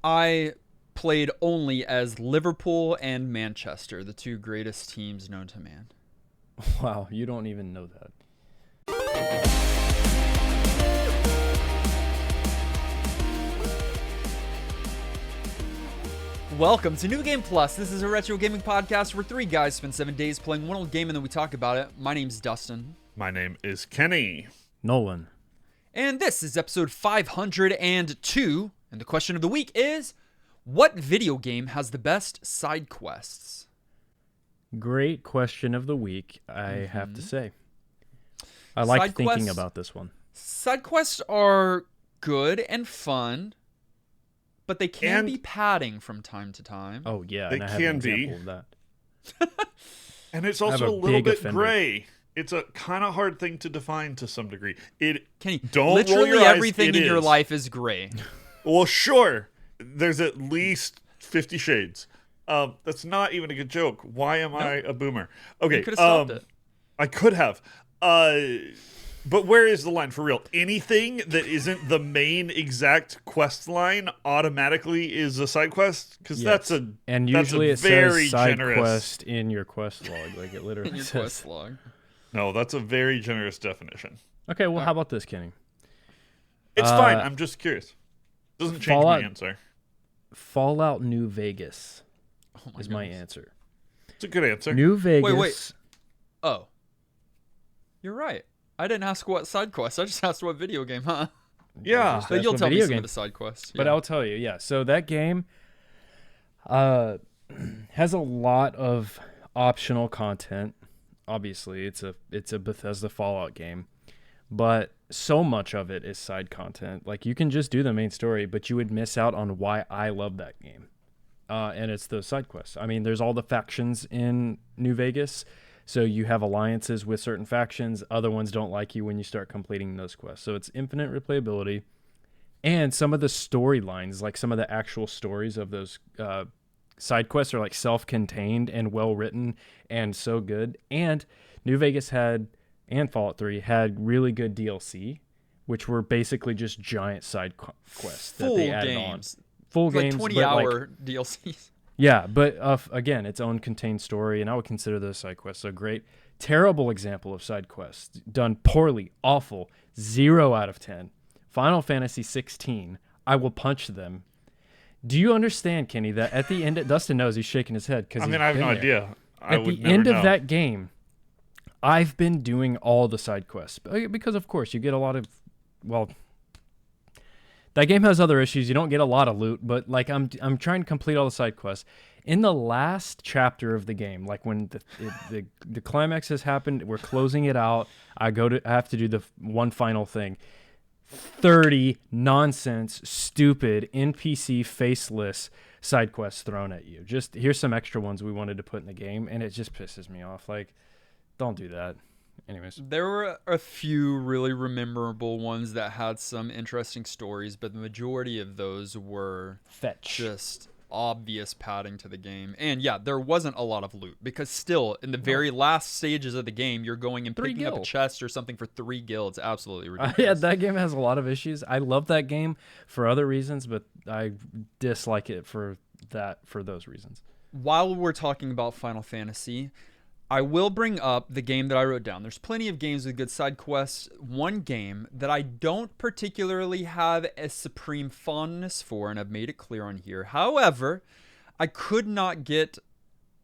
I played only as Liverpool and Manchester, the two greatest teams known to man. Wow, you don't even know that. Welcome to New Game Plus. This is a retro gaming podcast where three guys spend 7 days playing one old game and then we talk about it. My name's Dustin. My name is Kenny. Nolan. And this is episode 502. And the question of the week is, what video game has the best side quests? Great question of the week, I have to say. I like thinking about this one. Side quests are good and fun, but they can be padding from time to time. Oh, yeah, They and I have an can be. example of that. And it's also a little bit gray. It's a kind of hard thing to define to some degree. Kenny, don't literally roll your eyes, everything in your life is gray. Well, sure. There's at least 50 shades. That's not even a good joke. Why am I a boomer? Okay, You could have stopped it. I could have. But where is the line for real? Anything that isn't the main exact quest line automatically is a side quest? Because Yes. And usually it very says side generous quest in your quest log. Like it literally In your says. quest log. No, that's a very generous definition. Okay, well, how about this, Kenny? It's fine. I'm just curious. Doesn't change my answer. Fallout New Vegas Oh my is my goodness. answer. It's a good answer. New Vegas. Wait. Oh. You're right. I didn't ask what side quest. I just asked what video game, huh? Yeah. So you'll what tell me video some game. of the side quests. But yeah. I'll tell you, yeah. So that game has a lot of optional content. Obviously, it's a Bethesda Fallout game, but so much of it is side content. Like you can just do the main story, but you would miss out on why I love that game. And it's the side quests. I mean, there's all the factions in New Vegas. So you have alliances with certain factions. Other ones don't like you when you start completing those quests. So it's infinite replayability. And some of the storylines, like some of the actual stories of those side quests are like self-contained and well-written and so good. And New Vegas and Fallout 3 had really good DLC, which were basically just giant side quests that they added on. Full Like games. 20-hour DLCs. Yeah, but again, its own contained story, and I would consider those side quests a great, terrible example of side quests. Done poorly, awful, 0 out of 10. Final Fantasy 16, I will punch them. Do you understand, Kenny, that at the end, Dustin knows he's shaking his head because I have no idea. At the end of that game, I've been doing all the side quests because, of course, you get a lot of, well, that game has other issues. You don't get a lot of loot, but like I'm trying to complete all the side quests. In the last chapter of the game, like when the climax has happened, we're closing it out. I have to do the one final thing. 30 nonsense, stupid, NPC faceless side quests thrown at you. Just here's some extra ones we wanted to put in the game, and it just pisses me off. Like, don't do that. Anyways. There were a few really memorable ones that had some interesting stories, but the majority of those were Fetch. just obvious padding to the game. And yeah, there wasn't a lot of loot because still in the very last stages of the game, you're going and picking up a chest or something for 3 gills. Absolutely ridiculous. Yeah, that game has a lot of issues. I love that game for other reasons, but I dislike it for those reasons. While we're talking about Final Fantasy, I will bring up the game that I wrote down. There's plenty of games with good side quests. One game that I don't particularly have a supreme fondness for, and I've made it clear on here. However, I could not get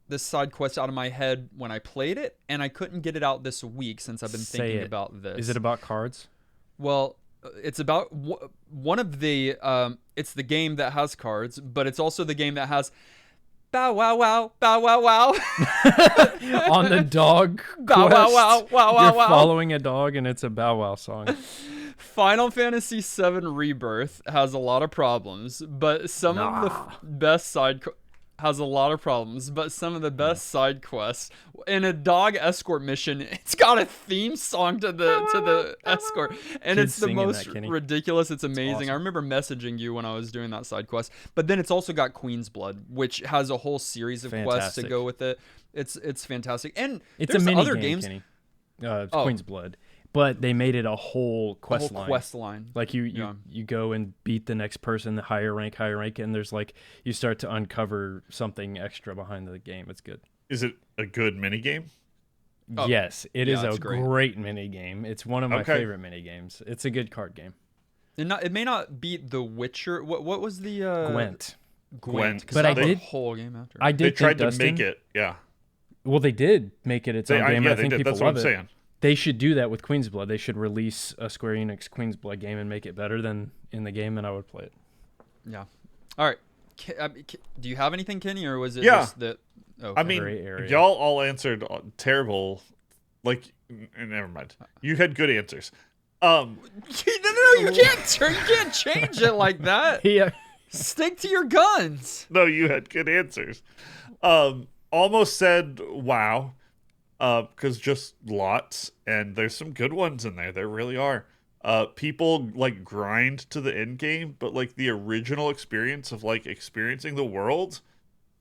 this side quest out of my head when I played it, and I couldn't get it out this week since I've been thinking about this. Is it about cards? Well, it's about one of the, it's the game that has cards, but it's also the game that has bow wow wow, bow wow wow. On the dog bow quest, wow wow, wow wow you're wow. following a dog and it's a bow wow song. Final Fantasy VII Rebirth has a lot of problems, but some of the best has a lot of problems, but some of the best side quests in a dog escort mission, it's got a theme song to the escort, and Kids it's the singing most that, Kenny. ridiculous. It's amazing. awesome. I remember messaging you when I was doing that side quest, but then it's also got Queen's Blood, which has a whole series of quests to go with it. It's fantastic, and It's there's a mini other game, games. Kenny. Queen's Blood. but they made it a whole quest line. Quest line. Like you go and beat the next person, the higher rank, and there's like you start to uncover something extra behind the game. It's good. Is it a good mini game? Oh, yes, it is a great. great mini game. It's one of my favorite mini games. It's a good card game. It may not beat The Witcher. What was the Gwent. Gwent. But I did did the whole game after. They tried to make it. Yeah. Well, they did make it its own game. I think people That's what love I'm it. saying. They should do that with Queen's Blood. They should release a Square Enix Queen's Blood game and make it better than in the game, and I would play it. Yeah. All right. Do you have anything, Kenny, or was it Yeah. just that? Oh, I mean, y'all all answered terrible. Like, never mind. You had good answers. no, you can't change it like that. Yeah. Stick to your guns. No, you had good answers. Almost said wow, because just lots, and there's some good ones in there. There really are. People like grind to the end game, but like the original experience of like experiencing the world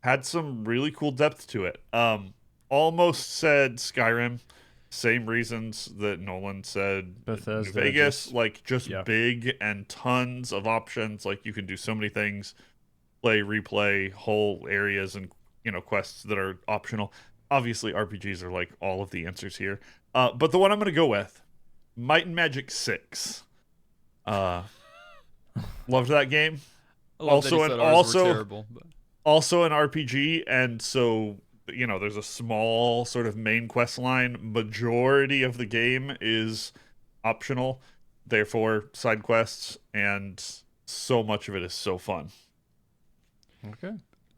had some really cool depth to it. Almost said Skyrim. Same reasons that Nolan said Bethesda, New Vegas, just yeah. big and tons of options. Like you can do so many things, play, replay, whole areas and quests that are optional. Obviously, RPGs are like all of the answers here. But the one I'm going to go with, Might and Magic 6. Loved that game. Also an RPG, and so there's a small sort of main quest line. Majority of the game is optional, therefore side quests, and so much of it is so fun. Okay.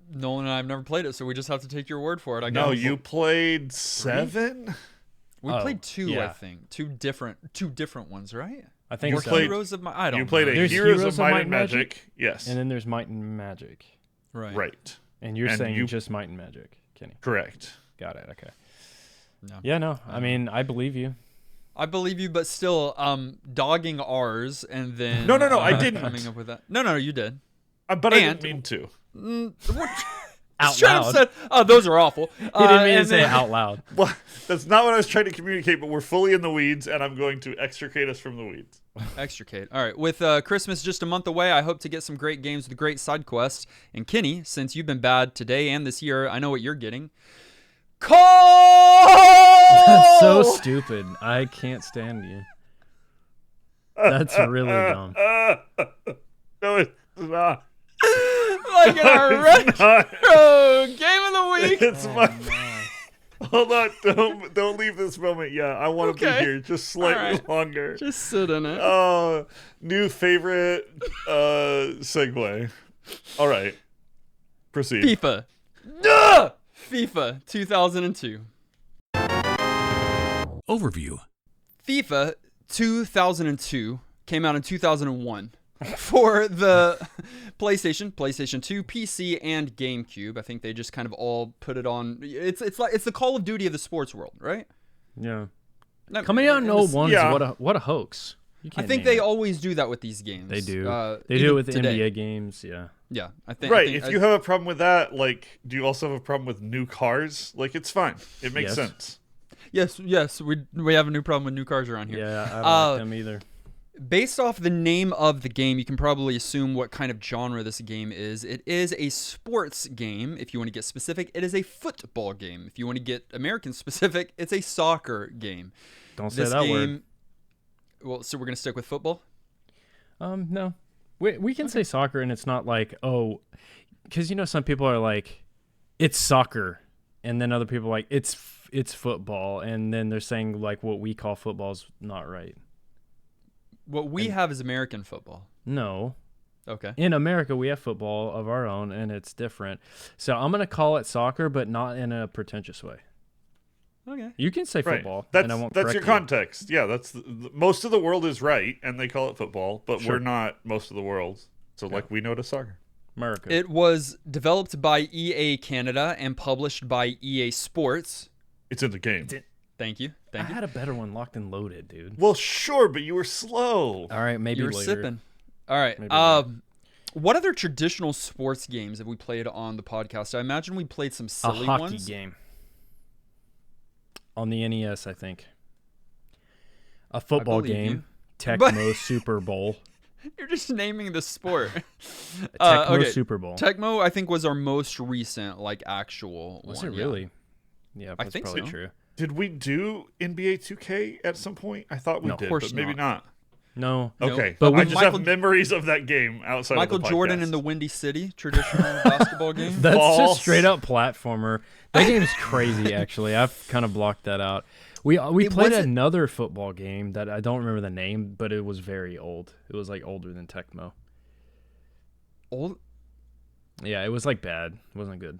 Nolan and I have never played it, so we just have to take your word for it. I guess. No, you played 7? We played 2, yeah. I think. Two different ones, right? I think You so. played- Heroes of Might. I don't You played know. a There's Heroes of Might and Magic. Yes. And then there's Might and Magic. Right. And you're And saying you- just Might and Magic, Kenny. Correct. Got it. Okay. No. Yeah, no. I mean, I believe you. I believe you, but still, dogging ours and then No, I didn't. coming up with that. No, you did. But I And- didn't mean to. Out Straight up loud. said, "Oh, those are awful." He didn't mean to and say it then- out loud. Well, that's not what I was trying to communicate, but we're fully in the weeds, and I'm going to extricate us from the weeds. Extricate. All right. With Christmas just a month away, I hope to get some great games with great side quests. And Kenny, since you've been bad today and this year, I know what you're getting. Cole! That's so stupid. I can't stand you. That's really dumb. No, it's not. Like in our It's not. retro game of the week. It's my. Hold on, don't leave this moment yet. I want to be Okay. here just slightly Alright. longer. Just sit in it. Oh, new favorite segue. All right, proceed. FIFA. Duh! FIFA 2002. Overview. FIFA 2002 came out in 2001 for the PlayStation 2, PC, and GameCube. I think they just kind of all put it on. It's the Call of Duty of the sports world, right? Yeah. No, Coming out in and this- 01 Yeah. what a hoax. You I can't think name they it. always do that with these games. They do. They even do it with the today. NBA games, yeah. Yeah, I think. Right. I think, If you have a problem with that, like, do you also have a problem with new cars? Like, it's fine. It makes Yes. sense. yes, we have a new problem with new cars around here. Yeah, I don't like them either. Based off the name of the game, you can probably assume what kind of genre this game is. It is a sports game, if you want to get specific. It is a football game. If you want to get American specific, it's a soccer game. Don't say This that game, word. Well, so we're going to stick with football? No. We can say soccer, and it's not like, oh, because some people are like, it's soccer, and then other people are like, it's football, and then they're saying like what we call football is not right. What we have is American football. No. Okay. In America, we have football of our own, and it's different. So I'm going to call it soccer, but not in a pretentious way. Okay. You can say Right. football, That's and I won't your correct you. context. Yeah, that's most of the world is right, and they call it football, but Sure. we're not most of the world. So, like, we know it as soccer. America. It was developed by EA Canada and published by EA Sports. It's in the game. Thank you. I had a better one locked and loaded, dude. Well, sure, but you were slow. All right, maybe You were later. sipping. All right. Maybe later. What other traditional sports games have we played on the podcast? I imagine we played some A silly hockey ones. game. On the NES, I think. A football believe game. you. Tecmo Super Bowl. You're just naming the sport. Tecmo Super Bowl. Tecmo, I think, was our most recent, like, actual Was one. it really? Yeah, I that's think probably so. true. Did we do NBA 2K at some point? I thought we No. did, Of course but maybe not. No. Nope. Okay, But I with just have memories of that game outside Michael of the Jordan podcast. in the Windy City, traditional basketball game. That's False. just straight up platformer. That game is crazy, actually. I've kind of blocked that out. We It played wasn't- another football game that I don't remember the name, but it was very old. It was like older than Tecmo. Old. Yeah, it was like bad. It wasn't good.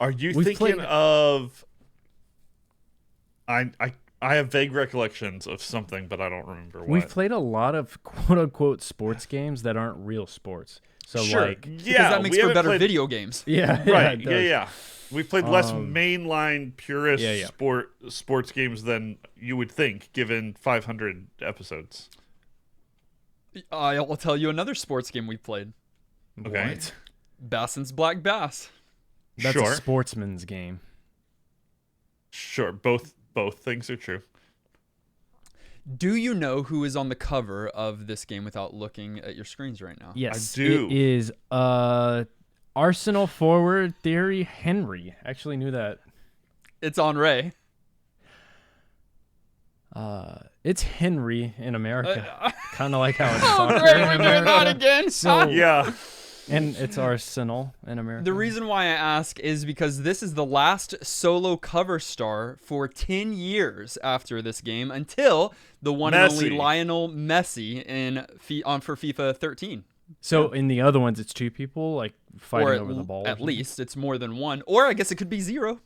Are you We've thinking played- of? I have vague recollections of something, but I don't remember what. We've played a lot of quote unquote sports games that aren't real sports. So Sure. like Because yeah, that makes we for haven't better played- video games. yeah, Right? it Yeah, does. yeah. We've played less Um, mainline purist yeah. sports games than you would think, given 500 episodes. I'll tell you another sports game we played. Okay. What? Bassin's Black Bass. That's Sure. a sportsman's game. Sure, both things are true. Do you know who is on the cover of this game without looking at your screens right now? Yes, do. it is Arsenal forward Thierry Henry. Actually knew that. It's on Ray. It's Henry in America. Kind of like how it's Oh, soccer great, in we're doing America. that again. So Yeah. and it's Arsenal in America. The reason why I ask is because this is the last solo cover star for 10 years after this game until the one and only Messi. Lionel Messi for FIFA 13. So in the other ones, it's two people like fighting Or over the ball. or at something? least it's more than one. Or I guess it could be 0,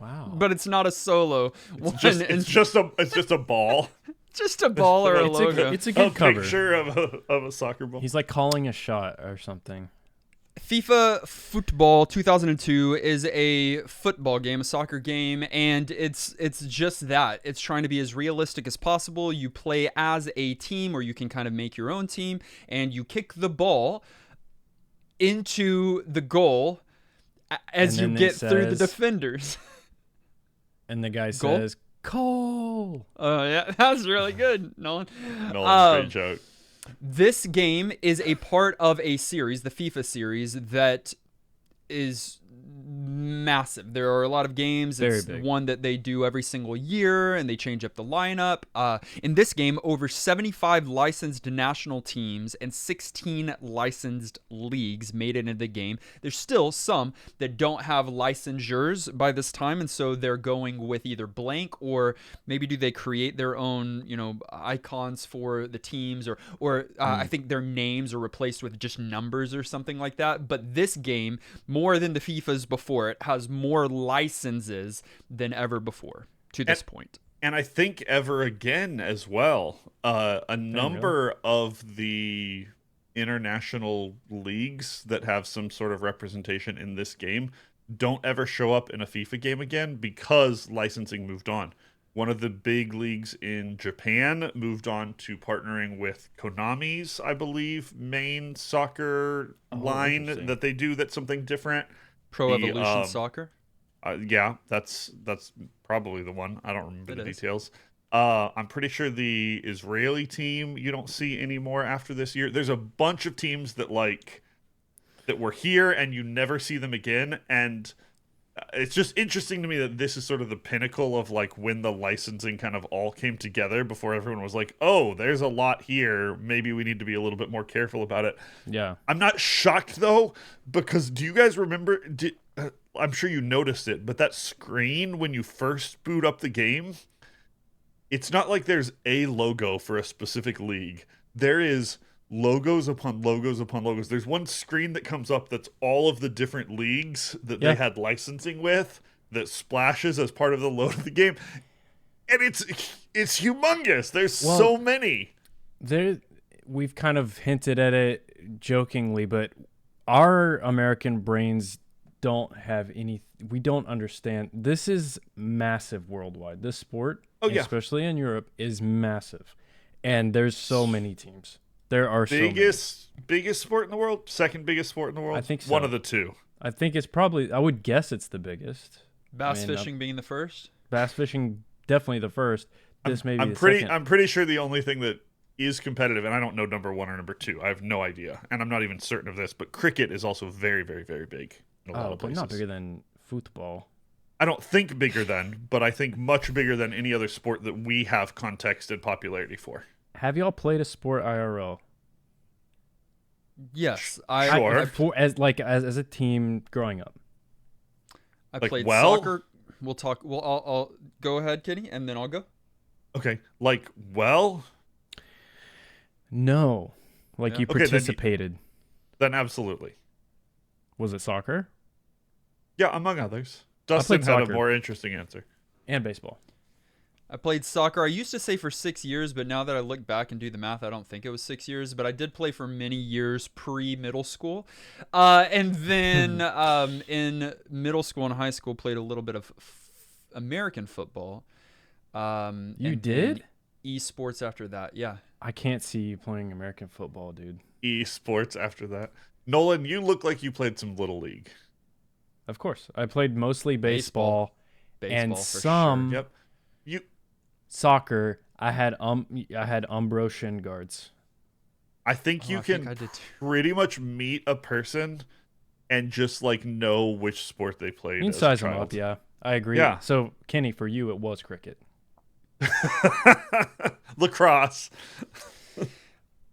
Wow. but it's not a solo one. It's just a ball. just a ball or a it's logo. it's a good cover. Picture of a soccer ball. He's like calling a shot or something. FIFA Football 2002 is a football game, a soccer game, and it's just that. It's trying to be as realistic as possible. You play as a team, or you can kind of make your own team, and you kick the ball into the goal as you And then get it through the says- defenders. And the guy Goal? says, "Cole." Oh yeah, that's really good, Nolan. Nolan's great joke. This game is a part of a series, the FIFA series, that is massive. There are a lot of games. Very It's big. one that they do every single year, and they change up the lineup. In this game, over 75 licensed national teams and 16 licensed leagues made it into the game. There's still some that don't have licensures by this time, and so they're going with either blank or maybe do they create their own, icons for the teams, or I think their names are replaced with just numbers or something like that. But this game, more than the FIFAs before it, has more licenses than ever before to this point. And I think ever again as well. A number of the international leagues that have some sort of representation in this game don't ever show up in a FIFA game again because licensing moved on. One of the big leagues in Japan moved on to partnering with Konami's, I believe, main soccer line interesting. that they do that's something different. Pro The, Evolution Soccer. Yeah, that's probably the one. I don't remember It the is. details. I'm pretty sure the Israeli team you don't see anymore after this year. There's a bunch of teams that were here and you never see them again, and it's just interesting to me that this is sort of the pinnacle of like when the licensing kind of all came together before everyone was like, oh, there's a lot here. Maybe we need to be a little bit more careful about it. Yeah. I'm not shocked though, because do you guys remember? I'm sure you noticed it, but that screen when you first boot up the game, it's not like there's a logo for a specific league. There is logos upon logos upon logos. There's one screen that comes up that's all of the different leagues that Yeah. they had licensing with that splashes as part of the load of the game. And it's humongous. There's so many. We've kind of hinted at it jokingly, but our American brains don't have any. We don't understand. This is massive worldwide. This sport, especially in Europe, is massive, and there's so many teams. There are biggest sport in the world, second biggest sport in the world. I think so. One of the two. I think it's probably. I would guess it's the biggest. Bass fishing being the first. Bass fishing definitely the first. This may be I'm the pretty second. I'm pretty sure the only thing that is competitive, and I don't know number 1 or number 2. I have no idea, and I'm not even certain of this. But cricket is also very, very, very big in a lot of But places. not bigger than football. I don't think bigger than, but I think much bigger than any other sport that we have context and popularity for. Have y'all played a sport IRL? Yes, Sure. As a team growing up? I Like, played well? soccer. We'll talk. Well, I'll go ahead, Kenny, and then I'll go. Okay, like, well, No. Like Yeah. you Okay, then you- participated. then absolutely. Was it soccer Yeah, among others. Dustin played had a soccer. more interesting answer. and baseball? I played soccer. I used to say for 6 years, but now that I look back and do the math, I don't think it was 6 years. But I did play for many years pre-middle school, and then in middle school and high school, played a little bit of American football. You and did? esports after that. Yeah, I can't see you playing American football, dude. Esports after that. Nolan, you look like you played some Little League. Of course. I played mostly baseball, and baseball for some Yep. You soccer. I had Umbro shin guards. I think sure. you I think can I did too. pretty much meet a person and just like know which sport they played. You can as a size them child. up, yeah. I agree. Yeah. So, Kenny, for you, it was cricket. Lacrosse.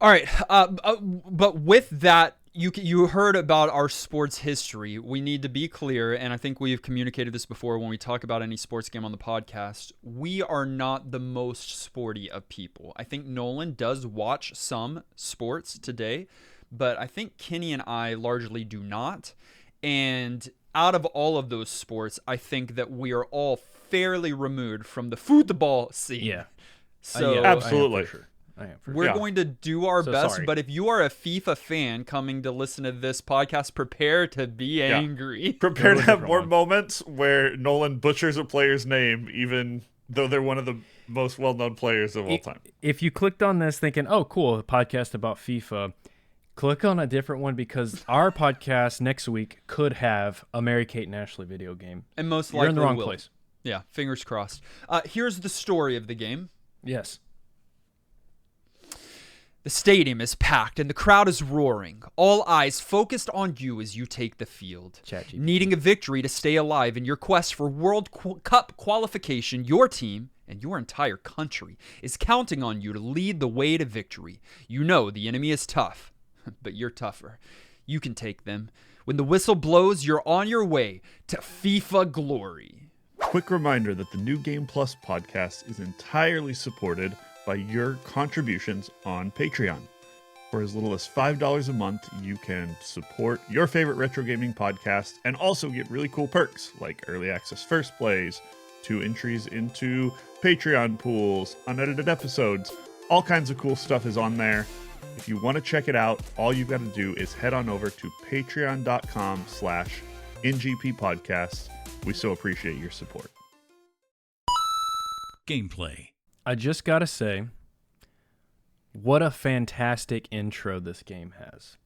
All right, but with that, you heard about our sports history. We need to be clear, and I think we've communicated this before when we talk about any sports game on the podcast. We are not the most sporty of people. I think Nolan does watch some sports today, but I think Kenny and I largely do not. And out of all of those sports, I think that we are all fairly removed from the football scene. Yeah. So yeah, Absolutely. I am for sure. we're Yeah. going to do our So best, sorry. but if you are a FIFA fan coming to listen to this podcast, prepare to be angry. Prepare to Totally have different more one. moments where Nolan butchers a player's name, even though they're one of the most well-known players of all time. If you clicked on this thinking, oh, cool, a podcast about FIFA, click on a different one because our podcast next week could have a Mary-Kate and Ashley video game. And most You're likely in the wrong will. place. Yeah, fingers crossed. Here's the story of the game. Yes. The stadium is packed and the crowd is roaring. All eyes focused on you as you take the field. ChatGPT. Needing a victory to stay alive in your quest for World Cup qualification, your team and your entire country is counting on you to lead the way to victory. You know the enemy is tough, but you're tougher. You can take them. When the whistle blows, you're on your way to FIFA glory. Quick reminder that the New Game Plus podcast is entirely supported by your contributions on Patreon. For as little as $5 a month, you can support your favorite retro gaming podcast and also get really cool perks like early access first plays, 2 entries into Patreon pools, unedited episodes. All kinds of cool stuff is on there. If you want to check it out, all you've got to do is head on over to patreon.com/NGP podcast. We so appreciate your support. Gameplay. I just got to say, what a fantastic intro this game has.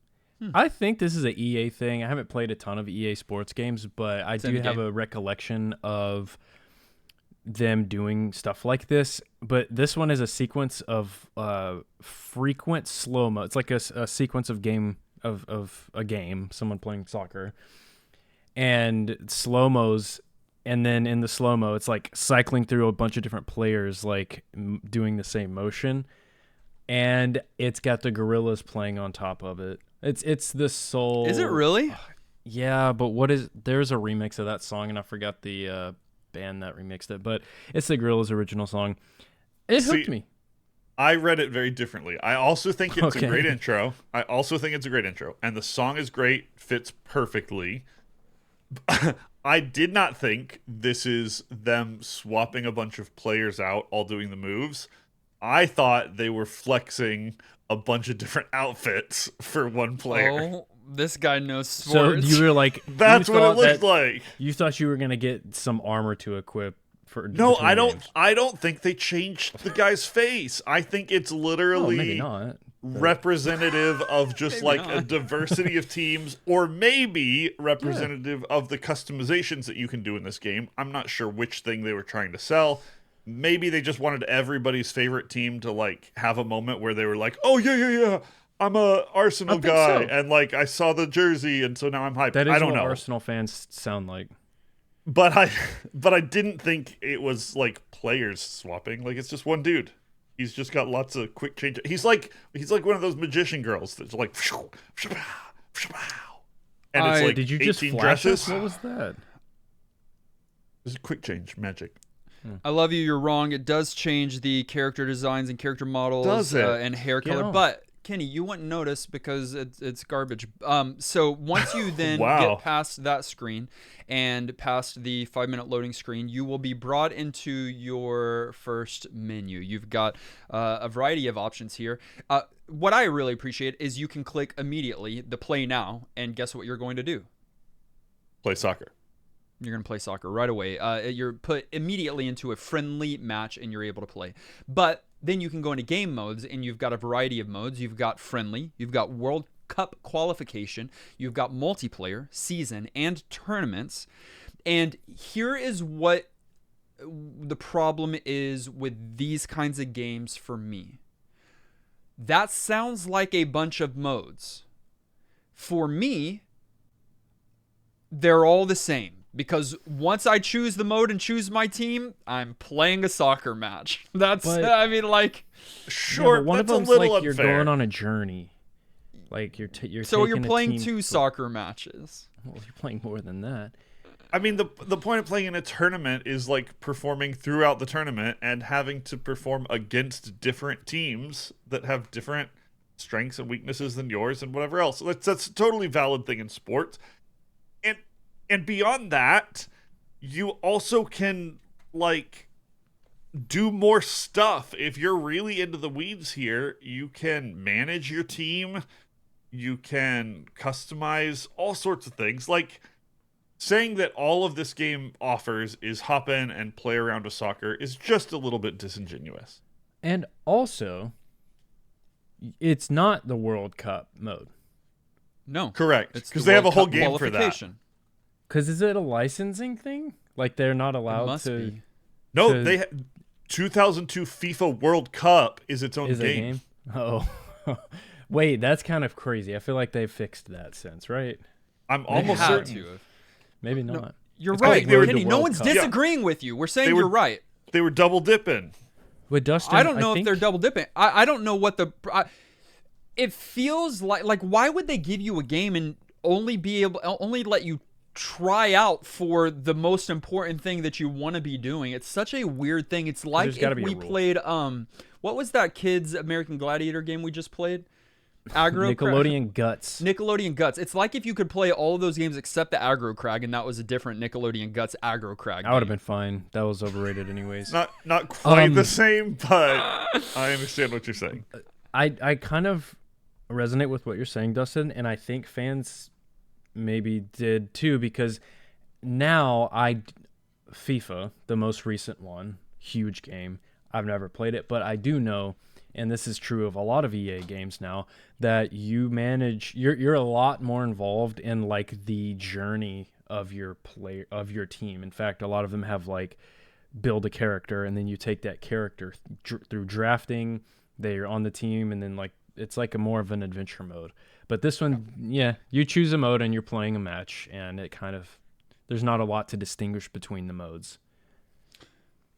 I think this is an EA thing. I haven't played a ton of EA sports games, but I do have a recollection of them doing stuff like this. But this one is a sequence of frequent slow-mo. It's like a sequence of a game, someone playing soccer, and slow-mos. And then in the slow-mo, it's like cycling through a bunch of different players, like doing the same motion. And it's got the gorillas playing on top of it. It's the soul. Is it really? Yeah, but there's a remix of that song, and I forgot the band that remixed it. But it's the gorillas' original song. It hooked me. I read it very differently. I also think it's Okay. a great intro. And the song is great, fits perfectly. I did not think this is them swapping a bunch of players out, all doing the moves. I thought they were flexing a bunch of different outfits for one player. Oh, this guy knows So sports. you were like, That's you what it thought looked that- like. You thought you were gonna get some armor to equip for. No, between I don't. games. I don't think they changed the guy's face. I think it's Oh, literally maybe not. representative of just Maybe like a not. diversity of teams, or maybe representative of the customizations that you can do in this game. I'm not sure which thing they were trying to sell. maybe they just wanted everybody's favorite team to like have a moment where they were like, "Oh yeah, I'm a Arsenal I think guy, so. and like I saw the jersey, and so now I'm hyped." That is I don't what know, Arsenal fans sound like. but I didn't think it was like players swapping. Like it's just one dude. He's just got lots of quick change. He's like one of those magician girls that's like, and it's like Did you just 18 flash dresses. us? What was that? This is quick change magic. I love you. You're wrong. It does change the character designs and character models Does it? and hair Get color. off. But Kenny, you wouldn't notice because it's garbage. So once you then Wow. get past that screen and past the 5-minute loading screen, you will be brought into your first menu. You've got a variety of options here. What I really appreciate is you can click immediately the play now, and guess what you're going to do? Play soccer. You're going to play soccer right away. You're put immediately into a friendly match and you're able to play. But then you can go into game modes and you've got a variety of modes. You've got friendly, you've got World Cup qualification, you've got multiplayer, season, and tournaments. And here is what the problem is with these kinds of games for me. That sounds like a bunch of modes. For me, they're all the same. Because once I choose the mode and choose my team, I'm playing a soccer match. I mean, like, Sure, but one of that's a them's little like you're unfair. going on a journey. Like you're so taking you're a playing team 2 soccer matches. Well, you're playing more than that. I mean, the point of playing in a tournament is like performing throughout the tournament and having to perform against different teams that have different strengths and weaknesses than yours and whatever else. That's a totally valid thing in sports. And beyond that, you also can like do more stuff. If you're really into the weeds here, you can manage your team, you can customize all sorts of things. Like saying that all of this game offers is hop in and play around with soccer is just a little bit disingenuous. And also, it's not the World Cup mode. No. Correct. It's Because the they have a World whole Cup game for that. qualification. Because is it a licensing thing? Like they're not It allowed must to. be. No, to- they 2002 FIFA World Cup is its own Is a game? Oh, wait, that's kind of crazy. I feel like they fixed that since, right? I'm They almost had certain to have. Maybe not. You're It's right, called Road to Kenny. No World one's Cup. disagreeing with you. We're saying They were- you're right. they were double dipping. With Dustin, I don't know if think- they're double dipping. I don't know what the. It feels like why would they give you a game and only let you try out for the most important thing that you want to be doing? It's such a weird thing. It's like There's gotta if be a we rule. played what was that kid's American Gladiator game we just played? Aggro Nickelodeon Guts. Nickelodeon Guts. It's like if you could play all of those games except the Aggro Crag, and that was a different Nickelodeon Guts Aggro Crag. I would have game. been fine. That was overrated, anyways. Not quite the Um, same, but I understand what you're saying. I kind of resonate with what you're saying, Dustin, and I think fans maybe did too, because now FIFA, the most recent one, huge game. I've never played it, but I do know, and this is true of a lot of EA games now, that you manage. You're a lot more involved in like the journey of your team. In fact, a lot of them have like build a character, and then you take that character through drafting. They're on the team, and then like it's like a more of an adventure mode. But this one, yeah, you choose a mode and you're playing a match, and it kind of there's not a lot to distinguish between the modes.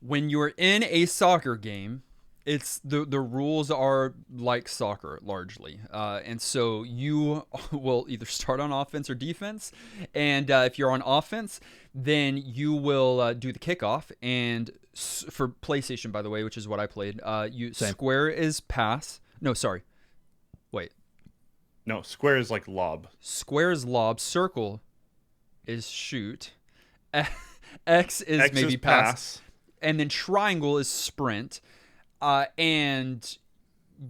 When you're in a soccer game, it's the rules are like soccer largely, and so you will either start on offense or defense. And if you're on offense, then you will do the kickoff. And for PlayStation, by the way, which is what I played, Same. square is pass. No, sorry, wait. No, square is like lob. Square is lob. Circle is shoot. X is X maybe is pass. And then triangle is sprint. And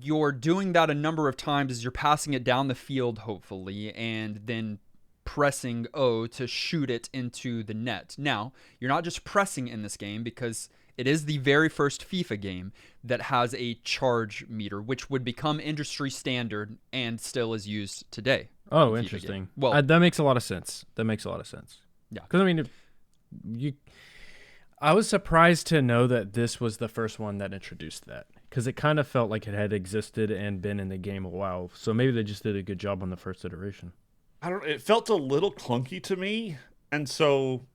you're doing that a number of times as you're passing it down the field, hopefully, and then pressing O to shoot it into the net. Now, you're not just pressing in this game, because it is the very first FIFA game that has a charge meter, which would become industry standard and still is used today. Oh, FIFA interesting. game. Well, That makes a lot of sense. Yeah. Because I mean, I was surprised to know that this was the first one that introduced that, because it kind of felt like it had existed and been in the game a while. So maybe they just did a good job on the first iteration. I don't. It felt a little clunky to me, and so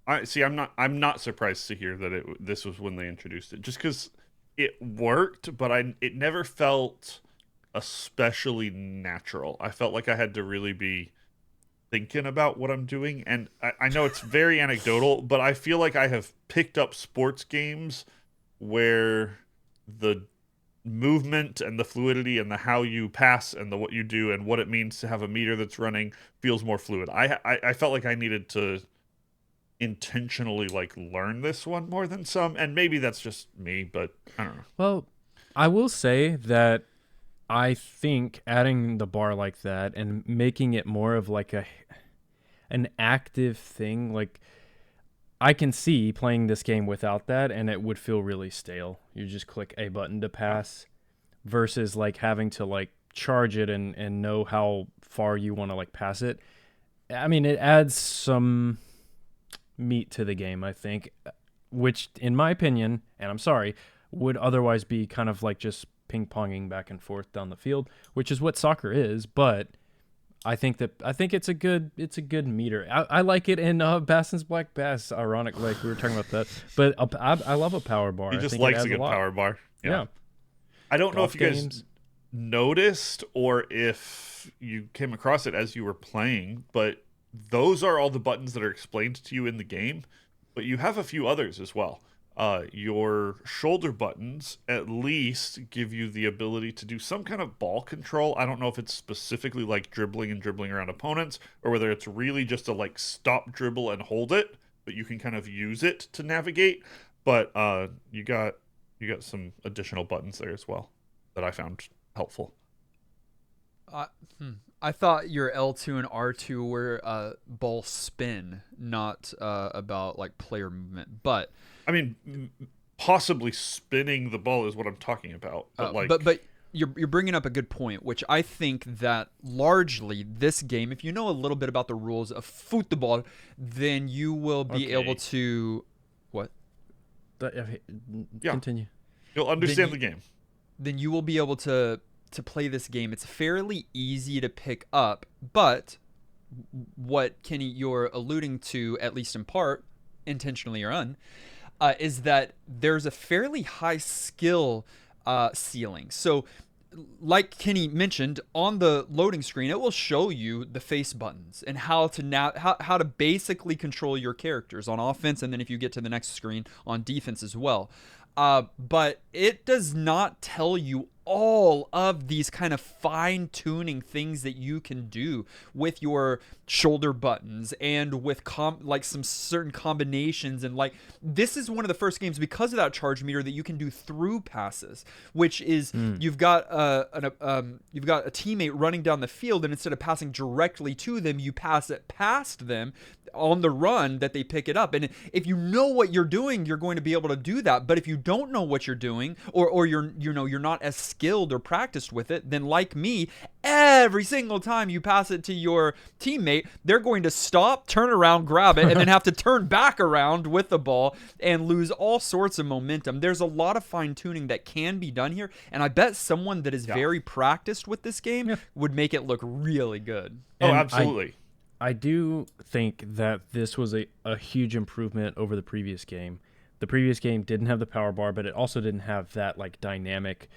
I see. I'm not surprised to hear that this was when they introduced it, just because it worked, but it never felt especially natural. I felt like I had to really be thinking about what I'm doing, and I know it's very anecdotal, but I feel like I have picked up sports games where the movement and the fluidity and the how you pass and the what you do and what it means to have a meter that's running feels more fluid. I felt like I needed to intentionally like learn this one more than some, and maybe that's just me, but I don't know. Well, I will say that I think adding the bar like that and making it more of like an active thing, like I can see playing this game without that and it would feel really stale. You just click a button to pass versus like having to like charge it and know how far you want to like pass it. I mean, it adds some meat to the game, I think, which in my opinion, and I'm sorry, would otherwise be kind of like just ping-ponging back and forth down the field, which is what soccer is. But I think it's a good meter. I like it in Bassin's Black Bass. Ironic, like we were talking about that. But I love a power bar. He just likes a good power bar. Yeah. I don't know Golf if you guys games. noticed or if you came across it as you were playing, but those are all the buttons that are explained to you in the game. But you have a few others as well. Your shoulder buttons at least give you the ability to do some kind of ball control. I don't know if it's specifically like dribbling around opponents or whether it's really just a like stop dribble and hold it, but you can kind of use it to navigate. But you got some additional buttons there as well that I found helpful. I thought your L2 and R2 were ball spin, not about like player movement. But I mean, possibly spinning the ball is what I'm talking about. But you're bringing up a good point, which I think that largely this game, if you know a little bit about the rules of football, then you will be able to what? Continue. You'll understand the game. Then you will be able to play this game. It's fairly easy to pick up, but what Kenny you're alluding to, at least in part, intentionally or is that there's a fairly high skill ceiling. So like Kenny mentioned, on the loading screen, it will show you the face buttons and how to basically control your characters on offense, and then if you get to the next screen, on defense as well. But it does not tell you all of these kind of fine-tuning things that you can do with your shoulder buttons and with like some certain combinations. And like this is one of the first games, because of that charge meter, that you can do through passes, which is you've got a teammate running down the field, and instead of passing directly to them, you pass it past them on the run that they pick it up. And if you know what you're doing, you're going to be able to do that. But if you don't know what you're doing, or you're not as skilled or practiced with it, then like me, every single time you pass it to your teammate, they're going to stop, turn around, grab it, and then have to turn back around with the ball and lose all sorts of momentum. There's a lot of fine-tuning that can be done here, and I bet someone that is very practiced with this game would make it look really good. Oh, absolutely. I do think that this was a huge improvement over the previous game. The previous game didn't have the power bar, but it also didn't have that like dynamic,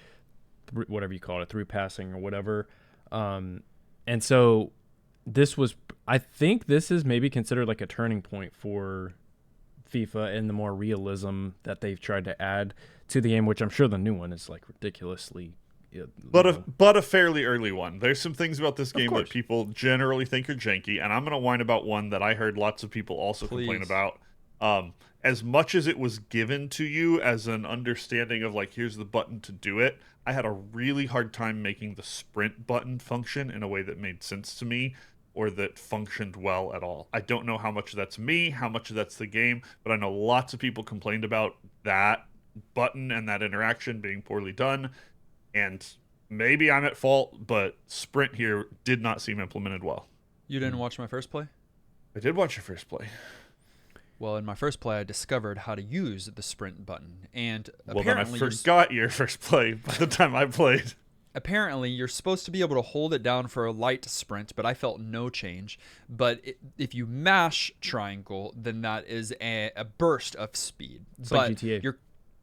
whatever you call it, through passing or whatever. And so I think this is maybe considered like a turning point for FIFA and the more realism that they've tried to add to the game, which I'm sure the new one is like ridiculously. But a fairly early one. There's some things about this game that people generally think are janky, and I'm going to whine about one that I heard lots of people also complain about. As much as it was given to you as an understanding of like, here's the button to do it, I had a really hard time making the sprint button function in a way that made sense to me or that functioned well at all. I don't know how much that's me, how much that's the game, but I know lots of people complained about that button and that interaction being poorly done. And maybe I'm at fault, but sprint here did not seem implemented well. You didn't watch my first play? I did watch your first play. Well, in my first play, I discovered how to use the sprint button, and Well, then I forgot your first play by the time I played. apparently you're supposed to be able to hold it down for a light sprint, but I felt no change. But if you mash triangle, then that is a burst of speed. It's but like GTA. your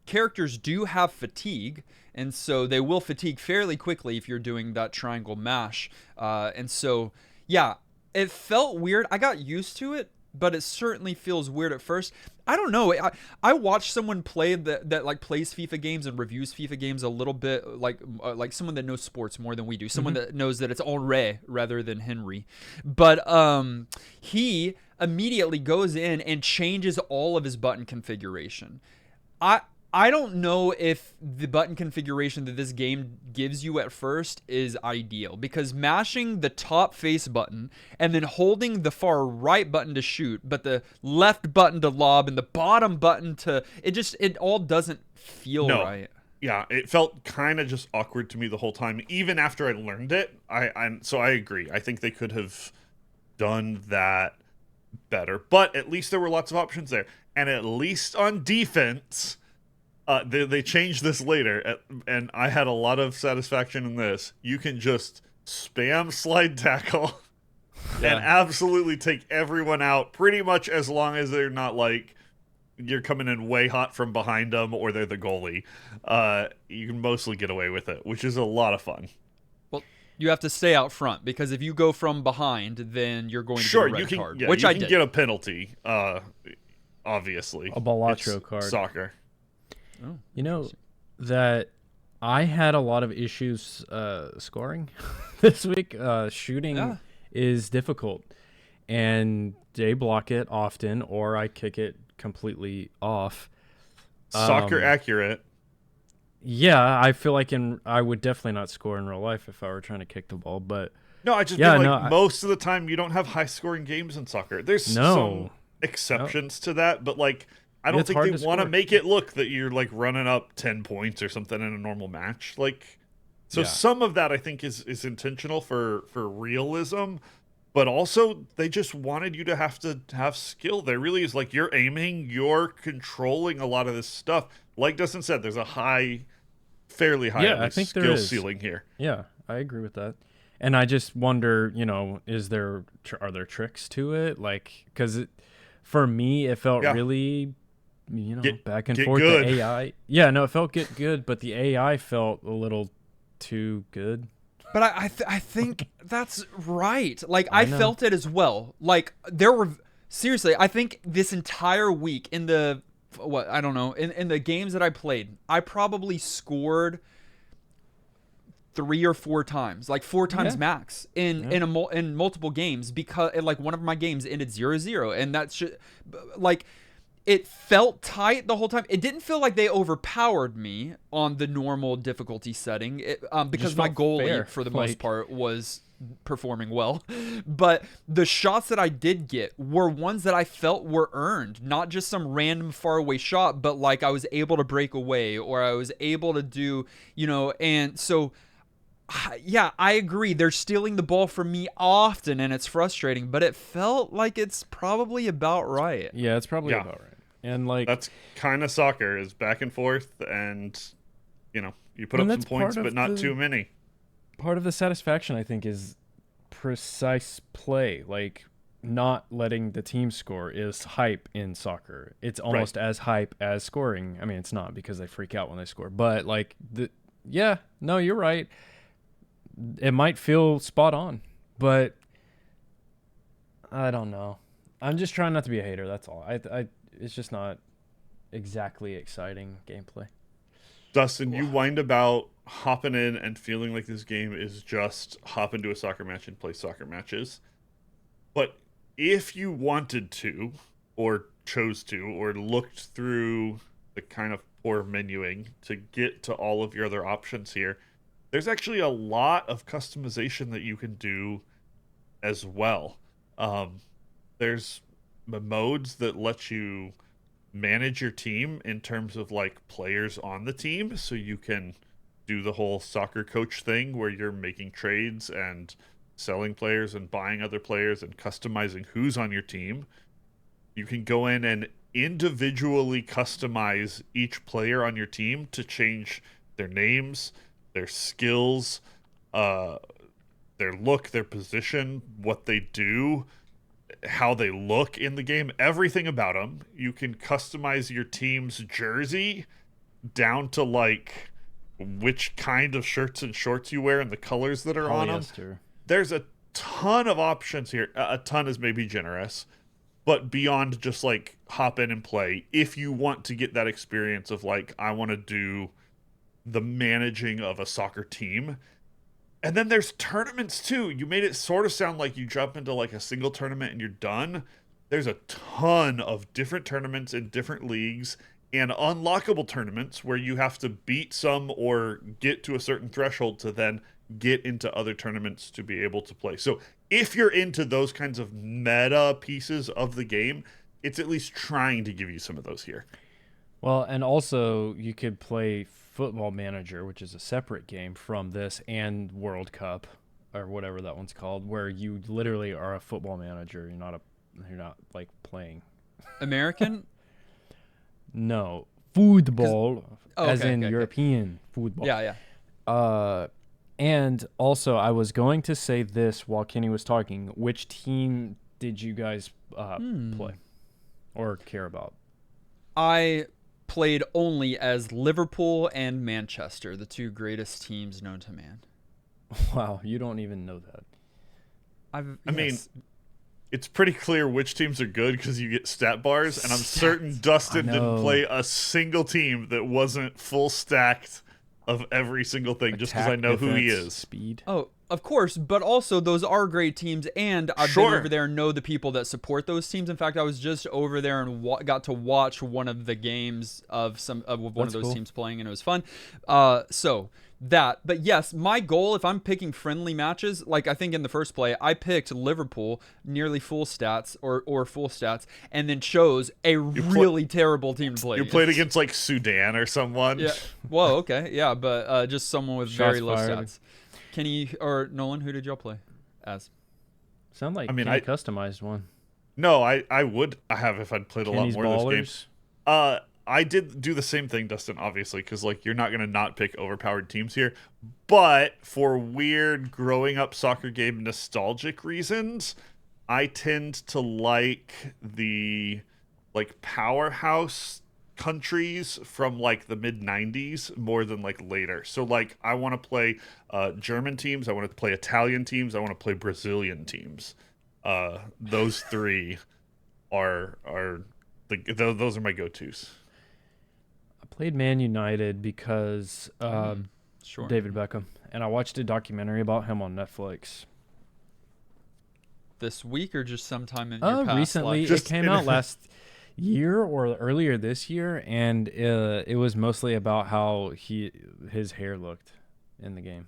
characters do have fatigue, and so they will fatigue fairly quickly if you're doing that triangle mash. And so, yeah, it felt weird. I got used to it, but it certainly feels weird at first. I don't know. I watched someone play that like plays FIFA games and reviews FIFA games a little bit, like someone that knows sports more than we do. Someone that knows that it's Henry rather than Henry. But he immediately goes in and changes all of his button configuration. I don't know if the button configuration that this game gives you at first is ideal, because mashing the top face button and then holding the far right button to shoot, but the left button to lob and the bottom button to it all doesn't feel right. Yeah, it felt kind of just awkward to me the whole time, even after I learned it. So I agree. I think they could have done that better, but at least there were lots of options there, and at least on defense. They changed this later, and I had a lot of satisfaction in this. You can just spam slide tackle and absolutely take everyone out, pretty much as long as they're not like you're coming in way hot from behind them or they're the goalie. You can mostly get away with it, which is a lot of fun. Well, you have to stay out front, because if you go from behind, then you're going to get a red card, which you I can did. get a penalty, obviously. A Balatro It's card. Soccer. Oh, You know that I had a lot of issues scoring this week. Shooting is difficult, and they block it often, or I kick it completely off. Soccer accurate. Yeah, I feel like I would definitely not score in real life if I were trying to kick the ball, but No, I just mean like most of the time you don't have high scoring games in soccer. There's some exceptions to that, but like I don't think they want to make it look that you're like running up 10 points or something in a normal match. Like, so some of that I think is intentional for realism, but also they just wanted you to have skill. There really is, like, you're aiming, you're controlling a lot of this stuff. Like Dustin said, there's a fairly high I think skill ceiling here. Yeah, I agree with that. And I just wonder, are there tricks to it? Like, because for me, it felt really, back and forth. Good. The AI. Yeah, no, it felt good, but the AI felt a little too good. But I think that's right. Like, I felt it as well. Like, there were, seriously, I think this entire week in the, in the games that I played, I probably scored 3 or 4 times, like 4 times max in multiple games, because like one of my games ended 0-0, and that's like, it felt tight the whole time. It didn't feel like they overpowered me on the normal difficulty setting, because my goalie for the most part was performing well. But the shots that I did get were ones that I felt were earned, not just some random faraway shot, but like I was able to break away, or I was able to do, and so. Yeah, I agree. They're stealing the ball from me often, and it's frustrating, but it felt like it's probably about right. Yeah, it's probably about right. And like, that's kind of soccer, is back and forth, and you put up some points, but not too many. Part of the satisfaction, I think, is precise play. Like, not letting the team score is hype in soccer. It's almost as hype as scoring. I mean, it's not, because they freak out when they score, but like you're right. It might feel spot on, but I don't know. I'm just trying not to be a hater. That's all. It's just not exactly exciting gameplay. Dustin, you whined about hopping in and feeling like this game is just hop into a soccer match and play soccer matches. But if you wanted to, or chose to, or looked through the kind of poor menuing to get to all of your other options here, there's actually a lot of customization that you can do as well. There's modes that let you manage your team in terms of like players on the team, so you can do the whole soccer coach thing where you're making trades and selling players and buying other players and customizing who's on your team. You can go in and individually customize each player on your team to change their names, their skills, their look, their position, what they do, how they look in the game, everything about them. You can customize your team's jersey down to like which kind of shirts and shorts you wear and the colors that are on them. Polyester. There's a ton of options here. A ton is maybe generous, but beyond just like hop in and play, if you want to get that experience of like, I want to do the managing of a soccer team. And then there's tournaments too. You made it sort of sound like you jump into like a single tournament and you're done. There's a ton of different tournaments in different leagues and unlockable tournaments where you have to beat some or get to a certain threshold to then get into other tournaments to be able to play. So if you're into those kinds of meta pieces of the game, it's at least trying to give you some of those here. Well, and also you could play Football Manager, which is a separate game from this, and World Cup or whatever that one's called, where you literally are a football manager. You're not like playing. American? No, football, as in okay. European football. Yeah. And also, I was going to say this while Kenny was talking. Which team did you guys play or care about? I played only as Liverpool and Manchester, the two greatest teams known to man. Wow, you don't even know that. I mean, it's pretty clear which teams are good because you get stat bars, and I'm certain Dustin didn't play a single team that wasn't full stacked of every single thing, just because I know who he is. Speed. Oh, of course, but also those are great teams, and I've been over there and know the people that support those teams. In fact, I was just over there and got to watch one of the games of one of those teams playing, and it was fun. But yes, my goal, if I'm picking friendly matches, like I think in the first play, I picked Liverpool nearly full stats or full stats, and then chose a really terrible team to play. You played against like Sudan or someone. Yeah. Whoa. Okay. Yeah, but just someone with very low fired. stats. Kenny or Nolan, who did y'all play as? Sound like Kenny customized one. No, I would have if I'd played Kenny's a lot more ballers. of those games. I did do the same thing, Dustin, obviously, because like you're not gonna not pick overpowered teams here. But for weird growing up soccer game nostalgic reasons, I tend to like the like powerhouse countries from like the mid 90s more than like later. So like I want to play German teams, I want to play Italian teams, I want to play Brazilian teams. Those three are those are my go-tos. I played Man United because Sure. David Beckham, and I watched a documentary about him on Netflix. This week or just sometime in your past recently. life? It came out last year or earlier this year, and it was mostly about how his hair looked in the game.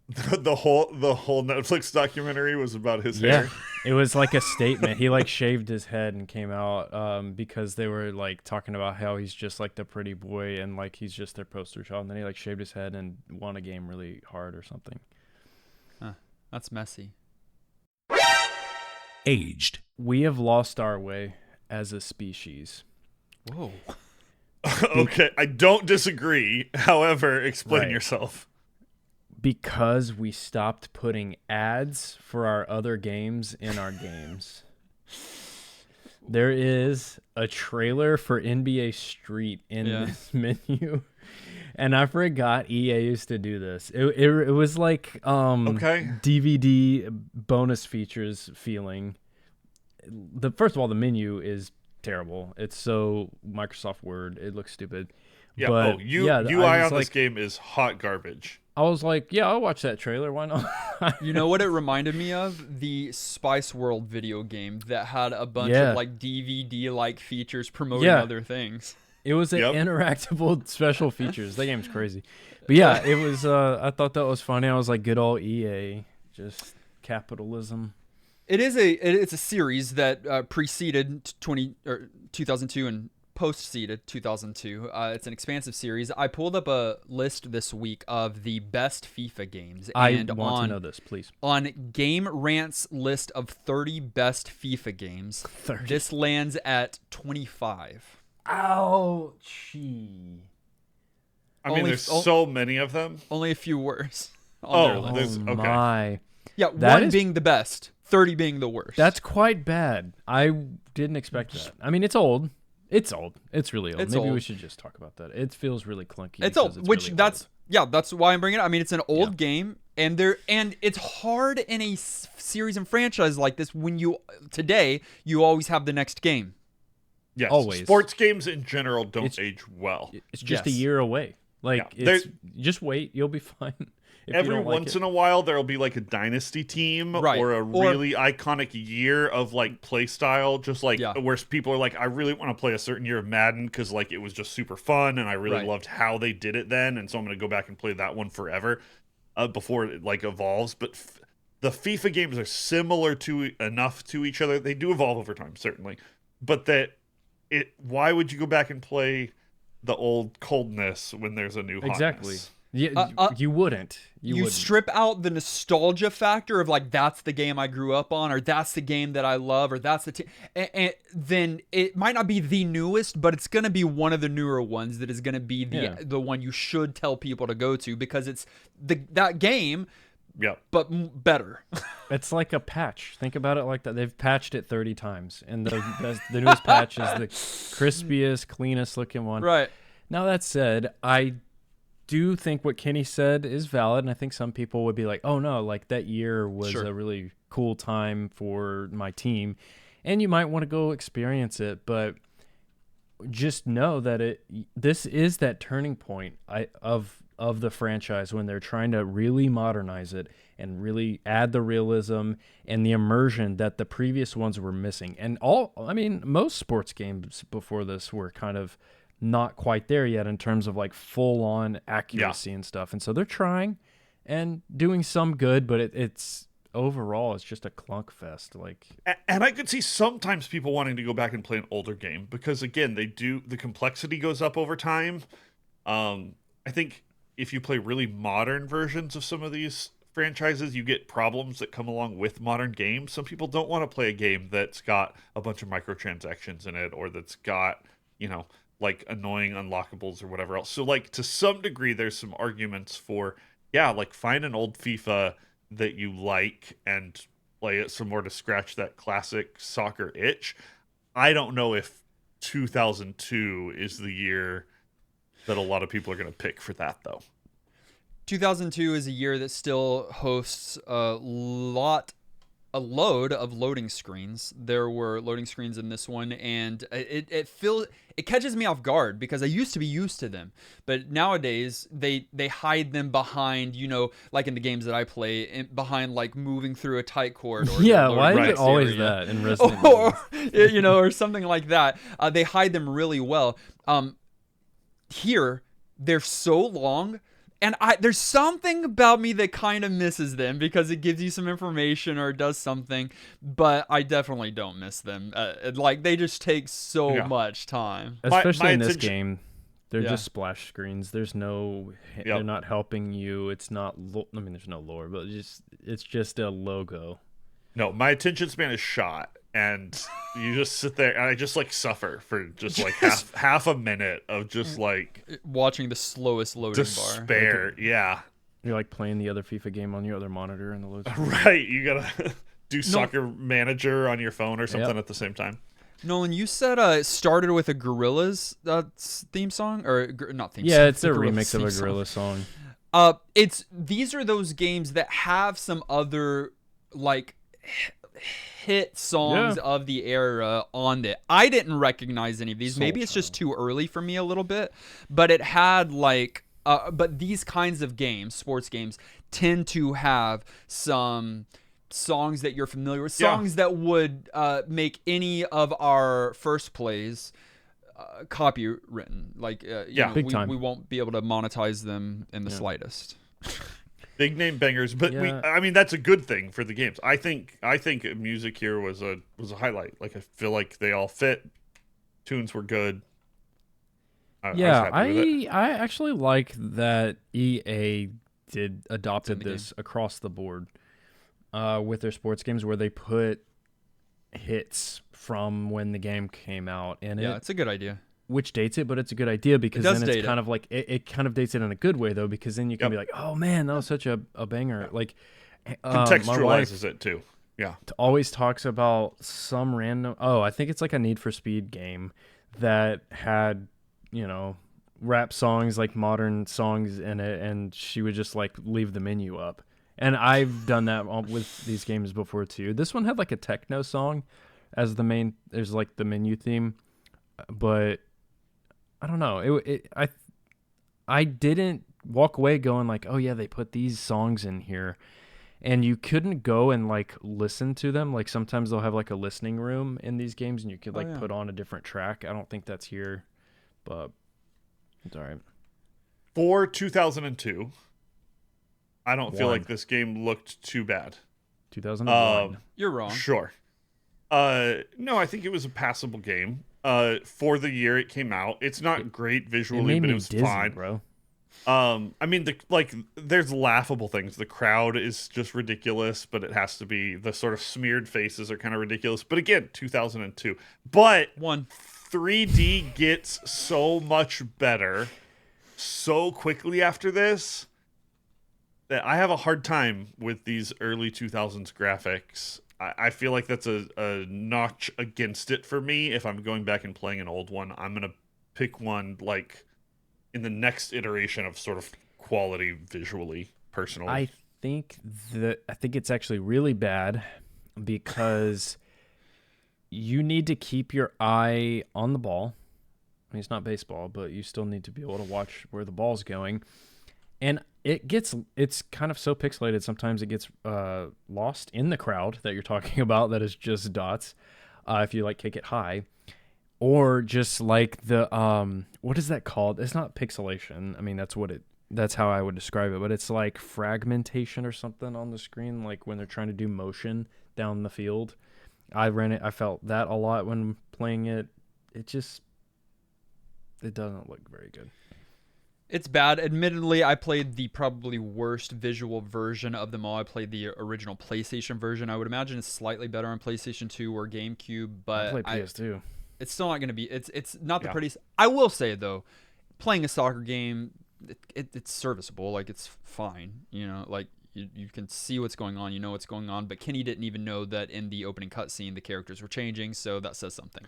The whole Netflix documentary was about his hair. It was like a statement. He like shaved his head and came out because they were like talking about how he's just like the pretty boy and like he's just their poster child, and then he like shaved his head and won a game really hard or something. That's messy. Aged. We have lost our way as a species. Whoa. Okay, I don't disagree. However, explain yourself. Because we stopped putting ads for our other games in our games. There is a trailer for NBA Street in this menu. And I forgot EA used to do this. It was like DVD bonus features feeling. First of all, the menu is terrible. It's so Microsoft Word. It looks stupid. Yeah, but UI on this game is hot garbage. I was like, yeah, I'll watch that trailer. Why not? You know what it reminded me of? The Spice World video game that had a bunch of like DVD-like features promoting other things. It was an interactable special features. That game's crazy. But yeah, it was. I thought that was funny. I was like, good old EA, just capitalism. It's a series that preceded 2002 and post-seeded 2002. It's an expansive series. I pulled up a list this week of the best FIFA games. And I want to know this, please. On Game Rant's list of 30 best FIFA games, 30. this lands at 25. Ouchie. I mean, there's so many of them. Only a few worse on their list. Okay. My. Yeah, That 1 is- being the best, 30 being the worst. That's quite bad. I didn't expect that. I mean, it's old. It's old. It's really old. It's Maybe we old. should just talk about that. It feels really clunky. It's because old, which really that's old. yeah, that's why I'm bringing it up. I mean, it's an old Yeah. game, and it's hard in a series and franchise like this when you always have the next game. Yes. Always. Sports games in general don't It's- age well. It's just a Yes. year away. Like, Yeah. it's just wait. You'll be fine. If you Every don't like once it. in a while, there'll be like a dynasty team Right. or a Or- really iconic year of like play style, just like Yeah. where people are like, I really want to play a certain year of Madden because like it was just super fun and I really Right. loved how they did it then, and so I'm gonna go back and play that one forever before it like evolves. But the FIFA games are similar to enough to each other. They do evolve over time, certainly, but why would you go back and play the old coldness when there's a new hotness? Exactly. Yeah, you wouldn't. You wouldn't. strip out the nostalgia factor of like that's the game I grew up on, or that's the game that I love, or that's the team, and then it might not be the newest, but it's gonna be one of the newer ones that is gonna be the one you should tell people to go to because it's that game, Yeah. but better. It's like a patch. Think about it like that. They've patched it 30 times, and the newest patch is the crispiest, cleanest looking one. Right. Now that said, I do think what Kenny said is valid, and I think some people would be like, "Oh no, like that year was Sure. a really cool time for my team," and you might want to go experience it, but just know that this is that turning point of the franchise when they're trying to really modernize it and really add the realism and the immersion that the previous ones were missing. And most sports games before this were kind of not quite there yet in terms of like full on accuracy and stuff. And so they're trying and doing some good, but it's overall it's just a clunk fest. Like, And I could see sometimes people wanting to go back and play an older game because again, the complexity goes up over time. I think if you play really modern versions of some of these franchises, you get problems that come along with modern games. Some people don't want to play a game that's got a bunch of microtransactions in it or that's got, like annoying unlockables or whatever else. So like to some degree there's some arguments for like find an old FIFA that you like and play it some more to scratch that classic soccer itch. I don't know if 2002 is the year that a lot of people are going to pick for that though. 2002 is a year that still hosts a load of loading screens. There were loading screens in this one, and it catches me off guard because I used to be used to them, but nowadays they hide them behind, like in the games that I play, behind like moving through a tight corridor. yeah, why is it always that in Resident Evil? or something like that. They hide them really well. Here they're so long. And there's something about me that kind of misses them because it gives you some information or does something, but I definitely don't miss them. Like they just take so much time. Especially My in this attention- game. They're just splash screens. There's no, they're not helping you. It's not, there's no lore, but it's just a logo. No, my attention span is shot, and you just sit there, and I just like suffer for just like half a minute of just like watching the slowest loading bar. despair. Yeah, You're like playing the other FIFA game on your other monitor and the load. right. You gotta do Soccer Manager on your phone or something at the same time. Nolan, you said it started with a Gorillaz theme song, or not theme song? Yeah, it's a Gorillaz remix of theme a song. Gorilla song. These are those games that have some other like hit songs of the era on it. I didn't recognize any of these. Maybe it's just too early for me a little bit, but it had like but these kinds of games, sports games, tend to have some songs that you're familiar with, songs that would make any of our first plays copywritten. Like big time. we We won't be able to monetize them in the slightest. Big name bangers, but I mean that's a good thing for the games. I think music here was a highlight. Like I feel like they all fit. Tunes were good. Yeah, was happy with it. I actually like that EA adopted the this across the board with their sports games where they put hits from when the game came out in Yeah, it, it's a good idea. which dates it, but it's a good idea because does then it's date kind of like it kind of dates it in a good way though, because then you can be like, oh man, that was such a banger. Like my wife Contextualizes it too. Yeah. always talks about some random I think it's like a Need for Speed game that had, rap songs, like modern songs in it, and she would just like leave the menu up. And I've done that with these games before too. This one had like a techno song as the main, there's like the menu theme, but I don't know. I didn't walk away going like, oh yeah, they put these songs in here. And you couldn't go and like listen to them. Like sometimes they'll have like a listening room in these games, and you could like put on a different track. I don't think that's here, but it's all right. For 2002, I don't feel like this game looked too bad. 2001. You're wrong. Sure. No, I think it was a passable game. For the year it came out, it's not great visually, but it was dizzy, fine, bro. I mean, there's laughable things. The crowd is just ridiculous, but it has to be. The sort of smeared faces are kind of ridiculous. But again, 2002. But 3D gets so much better so quickly after this that I have a hard time with these early 2000s graphics. I feel like that's a notch against it for me. If I'm going back and playing an old one, I'm going to pick one like in the next iteration of sort of quality visually, personally. I think it's actually really bad because you need to keep your eye on the ball. I mean, it's not baseball, but you still need to be able to watch where the ball's going. And it's kind of so pixelated. Sometimes it gets lost in the crowd that you're talking about that is just dots if you like kick it high. Or just like the what is that called? It's not pixelation. I mean, that's how I would describe it, but it's like fragmentation or something on the screen, like when they're trying to do motion down the field. I felt that a lot when playing it. It doesn't look very good. It's bad. Admittedly, I played the probably worst visual version of them all. I played the original PlayStation version. I would imagine it's slightly better on PlayStation 2 or GameCube, but I played PS2. It's still not going to be. It's not the prettiest. I will say though, playing a soccer game, it's serviceable. Like it's fine. Like you can see what's going on. You know what's going on. But Kenny didn't even know that in the opening cutscene the characters were changing. So that says something.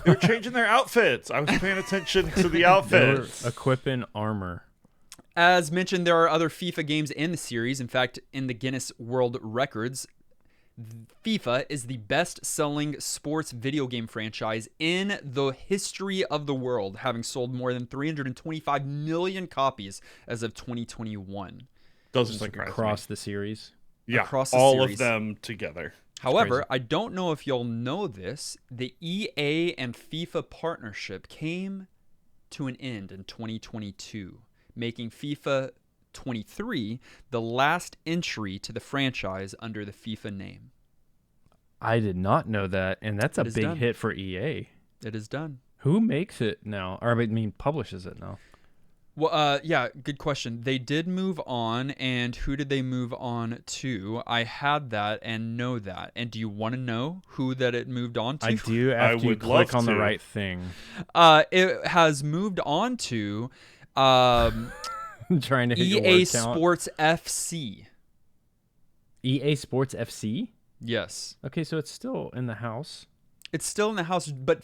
They're changing their outfits. I was paying attention to the outfits. They're equipping armor. As mentioned, there are other FIFA games in the series. In fact, in the Guinness World Records, FIFA is the best-selling sports video game franchise in the history of the world, having sold more than 325 million copies as of 2021. Doesn't like surprise across me. the series. Yeah, across the all series. of them together. However, I don't know if you'll know this, the EA and FIFA partnership came to an end in 2022, making FIFA 23 the last entry to the franchise under the FIFA name. I did not know that, and that's a big hit for EA. It is done. Who makes it now? Or I mean, publishes it now? Well, yeah, good question. They did move on, and who did they move on to? I had that and know that. And do you want to know who that it moved on to? I do after you click on the right thing. It has moved on to trying to hit your EA word count. Sports FC. EA Sports FC? Yes. Okay, so it's still in the house. It's still in the house, but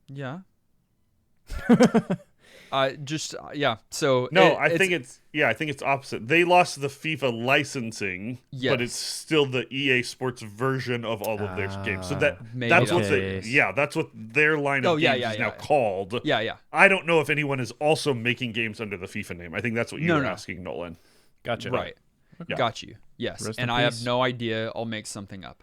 yeah. So no, I think it's opposite. They lost the FIFA licensing, but it's still the EA Sports version of all of their games. So that's what their line of games is now called. Yeah. I don't know if anyone is also making games under the FIFA name. I think that's what you were asking, Nolan. Gotcha. Right. Yeah. Got you. Yes. Rest and in I peace. have no idea. I'll make something up.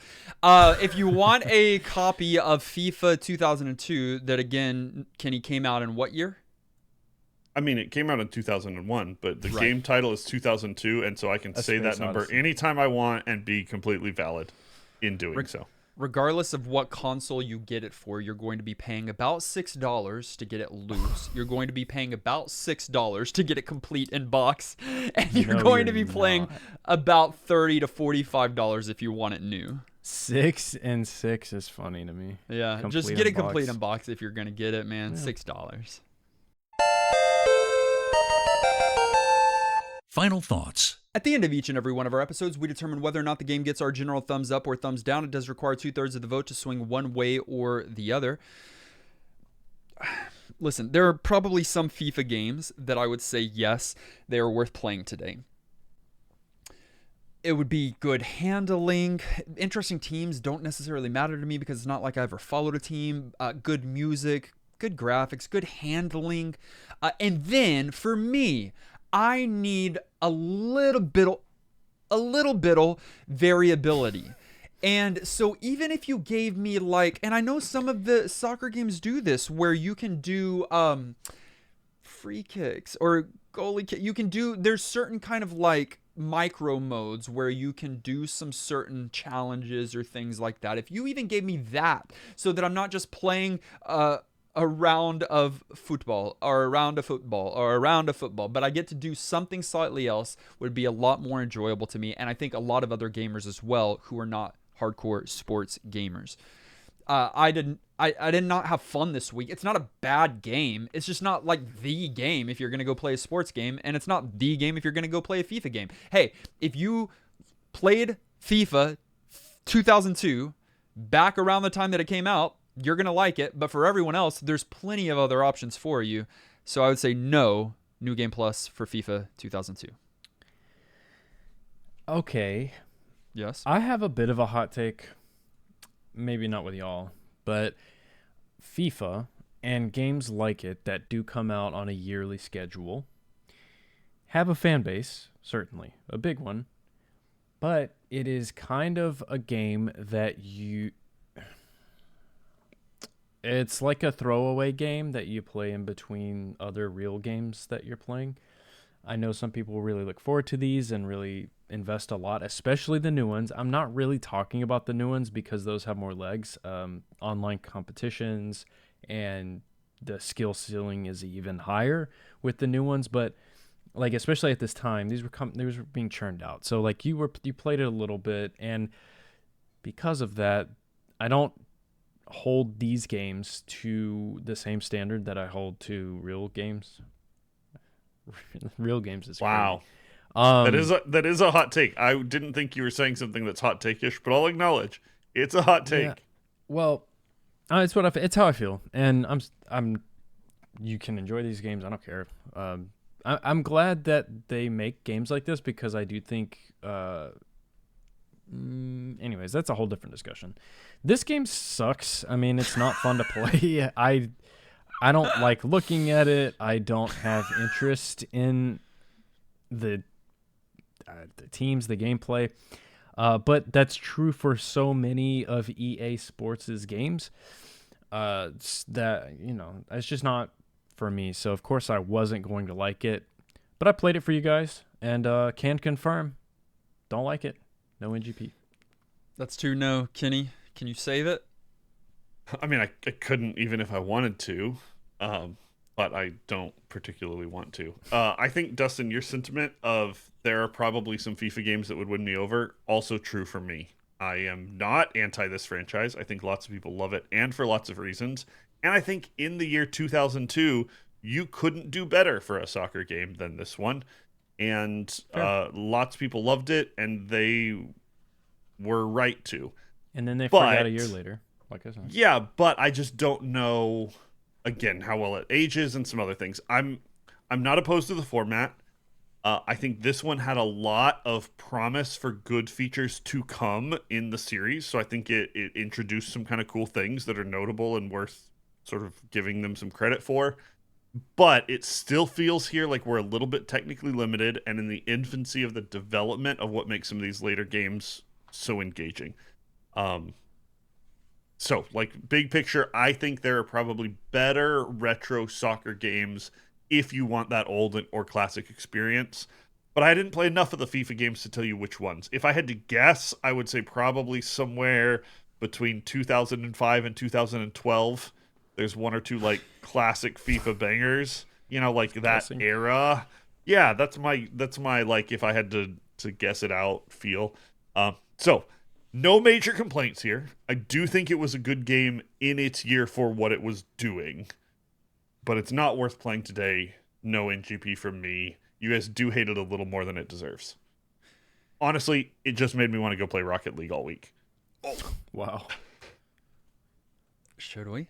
If you want a copy of FIFA 2002, that again, Kenny, came out in what year? I mean, it came out in 2001, but the game title is 2002, and so I can say that number anytime I want and be completely valid in doing so. regardless of what console you get it for, you're going to be paying about $6 to get it loose. You're going to be paying about $6 to get it complete in box, and you're No, going to you're be playing not. about $30 to $45 if you want it new. 6 and 6 is funny to me. Yeah, just Complete get it in box. complete in box if you're gonna get it, man. Yeah. $6. Final thoughts. At the end of each and every one of our episodes, we determine whether or not the game gets our general thumbs up or thumbs down. It does require 2/3 of the vote to swing one way or the other. Listen, there are probably some FIFA games that I would say, yes, they are worth playing today. It would be good handling. Interesting teams don't necessarily matter to me because it's not like I ever followed a team. Good music, good graphics, good handling. And then, for me, I need a little bit of variability. And so even if you gave me like, and I know some of the soccer games do this, where you can do free kicks or goalie kick. You can do, there's certain kind of like micro modes where you can do some certain challenges or things like that. If you even gave me that, so that I'm not just playing a round of football or a round of football or a round of football, but I get to do something slightly else, would be a lot more enjoyable to me. And I think a lot of other gamers as well who are not hardcore sports gamers. I did not have fun this week. It's not a bad game. It's just not like the game if you're going to go play a sports game, and it's not the game if you're going to go play a FIFA game. Hey, if you played FIFA 2002 back around the time that it came out, you're going to like it. But for everyone else, there's plenty of other options for you. So I would say no New Game Plus for FIFA 2002. Okay. Yes. I have a bit of a hot take. Maybe not with y'all, but FIFA and games like it that do come out on a yearly schedule have a fan base, certainly, a big one, but it is kind of a game that it's like a throwaway game that you play in between other real games that you're playing. I know some people really look forward to these and really invest a lot, especially the new ones. I'm not really talking about the new ones because those have more legs. Online competitions and the skill ceiling is even higher with the new ones, but like especially at this time, these were being churned out. So like you played it a little bit, and because of that, I don't hold these games to the same standard that I hold to real games. Real games is Wow. crazy. That is a hot take. I didn't think you were saying something that's hot take-ish, but I'll acknowledge it's a hot take. Yeah. Well, it's how I feel, and I'm. You can enjoy these games. I don't care. I'm glad that they make games like this because I do think. Anyways, that's a whole different discussion. This game sucks. I mean, it's not fun to play. I don't like looking at it. I don't have interest in the teams, the gameplay. But that's true for so many of EA Sports' games. That, it's just not for me. So, of course, I wasn't going to like it. But I played it for you guys and can confirm. Don't like it. No NGP. That's 2 no. Kenny, can you save it? I mean, I couldn't even if I wanted to, but I don't particularly want to. I think, Dustin, your sentiment of there are probably some FIFA games that would win me over, also true for me. I am not anti this franchise. I think lots of people love it, and for lots of reasons. And I think in the year 2002, you couldn't do better for a soccer game than this one. And lots of people loved it, and they were right to. And then they forgot a year later, like I said. Yeah, but I just don't know, again, how well it ages and some other things. I'm not opposed to the format. I think this one had a lot of promise for good features to come in the series, so I think it introduced some kind of cool things that are notable and worth sort of giving them some credit for. But it still feels here like we're a little bit technically limited and in the infancy of the development of what makes some of these later games so engaging. So, like, big picture, I think there are probably better retro soccer games if you want that old or classic experience. But I didn't play enough of the FIFA games to tell you which ones. If I had to guess, I would say probably somewhere between 2005 and 2012, there's one or two like classic FIFA bangers, like that Guessing. era. Yeah, that's my like, if I had to guess it out, feel. So no major complaints here. I do think it was a good game in its year for what it was doing, but it's not worth playing today. No NGP from me. You guys do hate it a little more than it deserves. Honestly, it just made me want to go play Rocket League all week. Wow. Should we?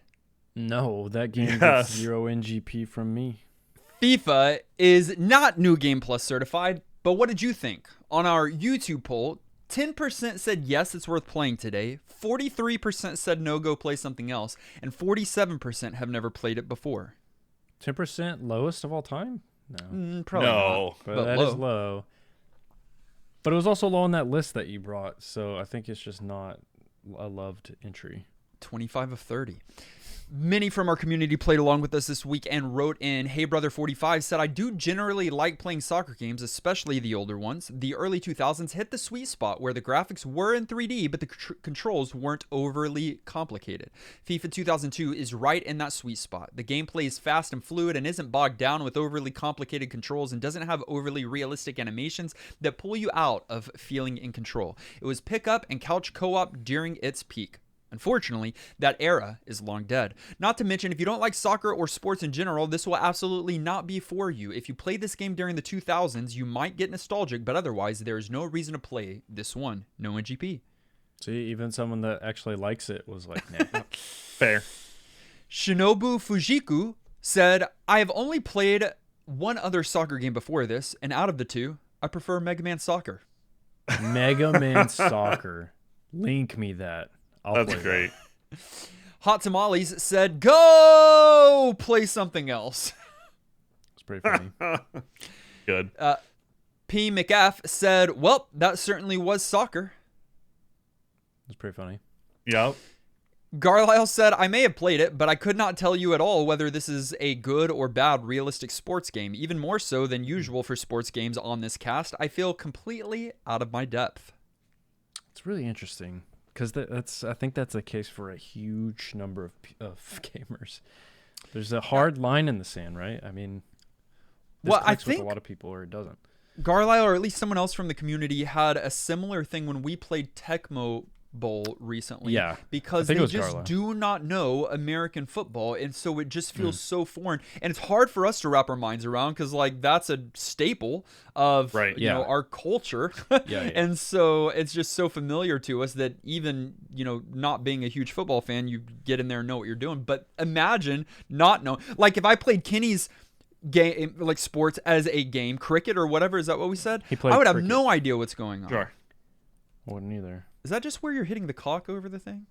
No, that game Yes. gets 0 NGP from me. FIFA is not New Game Plus certified, but what did you think? On our YouTube poll, 10% said yes, it's worth playing today, 43% said no, go play something else, and 47% have never played it before. 10% lowest of all time? No. Probably No. not, But but that low. is low. But it was also low on that list that you brought, so I think it's just not a loved entry. 25 of 30. Many from our community played along with us this week and wrote in, Hey Brother 45 said, I do generally like playing soccer games, especially the older ones. The early 2000s hit the sweet spot where the graphics were in 3D, but the controls weren't overly complicated. FIFA 2002 is right in that sweet spot. The gameplay is fast and fluid and isn't bogged down with overly complicated controls and doesn't have overly realistic animations that pull you out of feeling in control. It was pick up and couch co-op during its peak. Unfortunately, that era is long dead. Not to mention, if you don't like soccer or sports in general, this will absolutely not be for you. If you played this game during the 2000s, you might get nostalgic, but otherwise, there is no reason to play this one. No NGP. See, even someone that actually likes it was like, nah. Fair. Shinobu Fujiku said, I have only played one other soccer game before this, and out of the two, I prefer Mega Man Soccer. Mega Man Soccer. Link me that. I'll That's play great. Hot Tamales said, go play something else. It's pretty funny. Good. P. McF said, well, that certainly was soccer. It's pretty funny. Yep. Garlisle said, I may have played it, but I could not tell you at all whether this is a good or bad realistic sports game. Even more so than usual for sports games on this cast, I feel completely out of my depth. It's really interesting because I think that's the case for a huge number of gamers. There's a hard line in the sand, right? I mean, this Well, I clicks with think a lot of people or it doesn't. Garlisle, or at least someone else from the community, had a similar thing when we played Tecmo Bowl recently. Yeah, because I think they it was just Garlisle. do not know American football, and so it just feels so foreign, and it's hard for us to wrap our minds around because like that's a staple of Right, you know yeah. our culture. Yeah. And so it's just so familiar to us that even not being a huge football fan, you get in there and know what you're doing. But imagine not knowing, like if I played Kenny's game, like sports as a game, cricket or whatever, is that what we said? He played I would have cricket. no idea what's going on. Sure. Wouldn't either. Is that just where you're hitting the cock over the thing?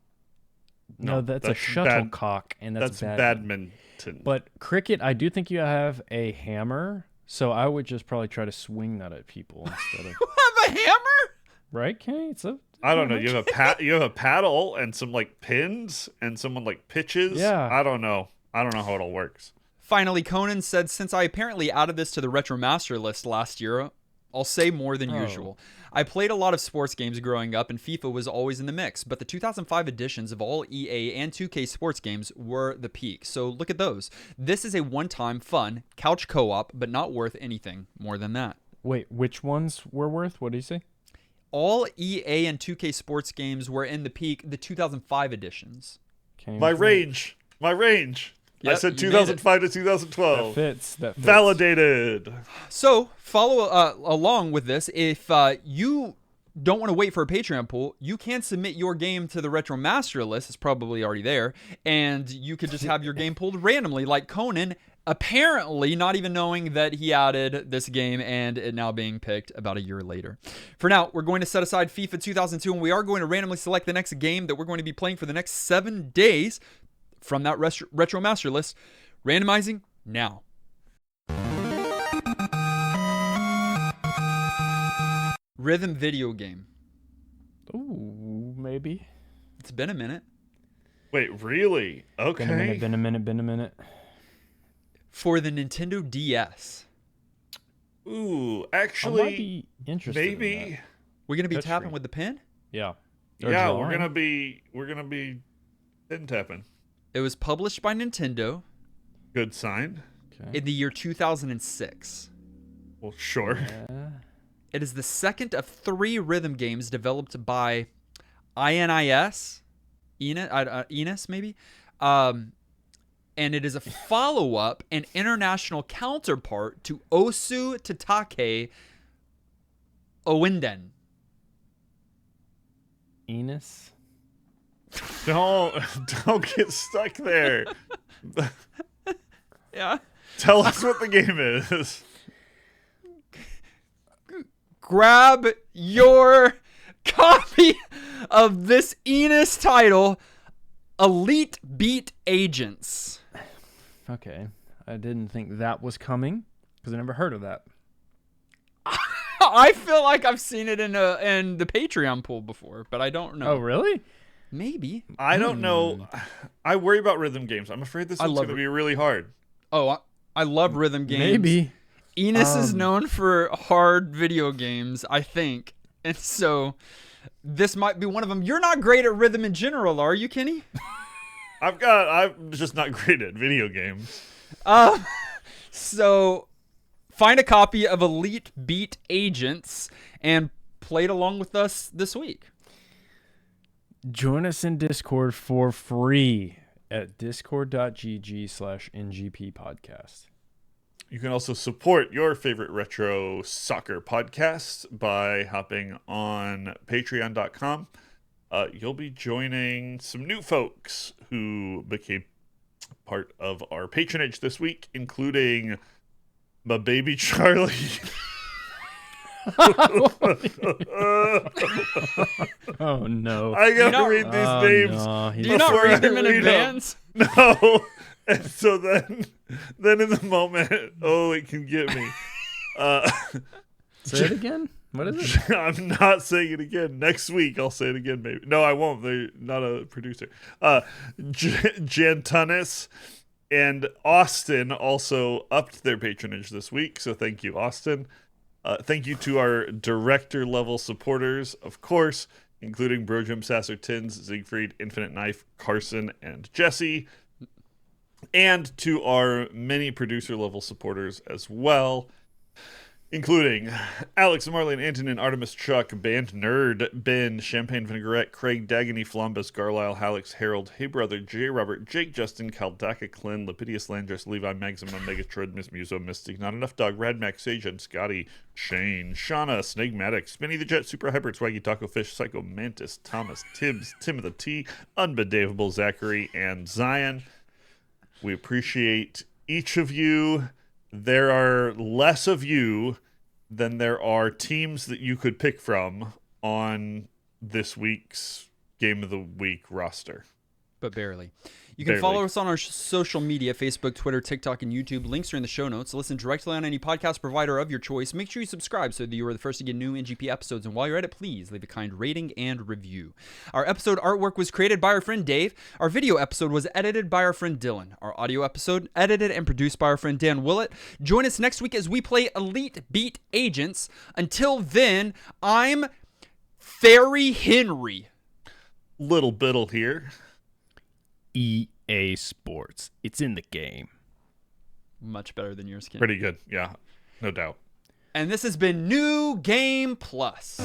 No, that's a shuttlecock, and that's badminton. But cricket, I do think you have a hammer, so I would just probably try to swing that at people instead of You have a hammer? right, Kenny? I don't know. You have you have a paddle and some like pins and someone like pitches. Yeah. I don't know how it all works. Finally, Conan said, since I apparently added this to the Retro Master list last year, I'll say more than usual. I played a lot of sports games growing up, and FIFA was always in the mix, but the 2005 editions of all EA and 2K sports games were the peak. So look at those. This is a one-time fun couch co-op, but not worth anything more than that. Wait, which ones were worth? What did he say? All EA and 2K sports games were in the peak, the 2005 editions. Can't even My think. range. I Yep, said you made it. 2005 to 2012. That fits. Validated. So follow along with this. If you don't want to wait for a Patreon pool, you can submit your game to the Retro Master list. It's probably already there. And you could just have your game pulled randomly, like Conan, apparently not even knowing that he added this game and it now being picked about a year later. For now, we're going to set aside FIFA 2002, and we are going to randomly select the next game that we're going to be playing for the next 7 days from that Retro Master list. Randomizing now. Rhythm video game. Ooh, maybe. It's been a minute. Wait, really? Okay. Been a minute. For the Nintendo DS. Ooh, I actually, might be interested in maybe. that. We're going to be Touchscreen. tapping with the pen? Yeah. Yeah, drawing. we're gonna be pin tapping. It was published by Nintendo Good sign. Okay. in the year 2006. Well, sure. Yeah. It is the second of 3 rhythm games developed by INIS, Enos maybe, and it is a follow-up and international counterpart to Osu Tatake Owinden. Enos. Don't get stuck there. Yeah. Tell us what the game is. Grab your copy of this Enos title, Elite Beat Agents. Okay. I didn't think that was coming because I never heard of that. I feel like I've seen it in the Patreon pool before, but I don't know. Oh, really? Maybe. I don't know. I worry about rhythm games. I'm afraid this one's love going to be really hard. Oh, I love rhythm games. Maybe. Enos is known for hard video games, I think. And so this might be one of them. You're not great at rhythm in general, are you, Kenny? I'm just not great at video games. So find a copy of Elite Beat Agents and play it along with us this week. Join us in Discord for free at discord.gg/ngp podcast. You can also support your favorite retro soccer podcast by hopping on patreon.com. You'll be joining some new folks who became part of our patronage this week, including my baby Charlie. Oh, no. I gotta read these names. No, Do you not Before read them I in read advance? No. And so then in the moment, it can get me. Say it again? What is it? I'm not saying it again. Next week, I'll say it again, maybe. No, I won't. They're not a producer. Jantunis and Austin also upped their patronage this week, so thank you, Austin. Thank you to our director-level supporters, of course, including Brojum, Sasser, Tins, Siegfried, Infinite Knife, Carson, and Jesse. And to our many producer-level supporters as well, including Alex, Marlene, Antonin, Artemis, Chuck, Band Nerd, Ben, Champagne Vinaigrette, Craig, Dagany, Flambus, Garlisle, Halix, Harold, Hey Brother, J. Robert, Jake, Justin, Caldaka, Clint, Lepidius, Landress, Levi, Maxima, Megatred, Miss Muso, Mystic, Not Enough Dog, Radmax, Sajan, Scotty, Shane, Shauna, Snagmatic, Spinny the Jet, Super Hyper, Swaggy, Taco Fish, Psycho Mantis, Thomas, Tibbs, Tim of the T, Unbedavable, Zachary, and Zion. We appreciate each of you. There are less of you than there are teams that you could pick from on this week's Game of the Week roster. But barely. You can follow us on our social media, Facebook, Twitter, TikTok, and YouTube. Links are in the show notes. Listen directly on any podcast provider of your choice. Make sure you subscribe so that you are the first to get new NGP episodes. And while you're at it, please leave a kind rating and review. Our episode artwork was created by our friend Dave. Our video episode was edited by our friend Dylan. Our audio episode edited and produced by our friend Dan Willett. Join us next week as we play Elite Beat Agents. Until then, I'm Fairy Henry. Little Biddle here. EA Sports. It's in the game. Much better than yours, Ken. Pretty good. Yeah, no doubt. And this has been New Game Plus.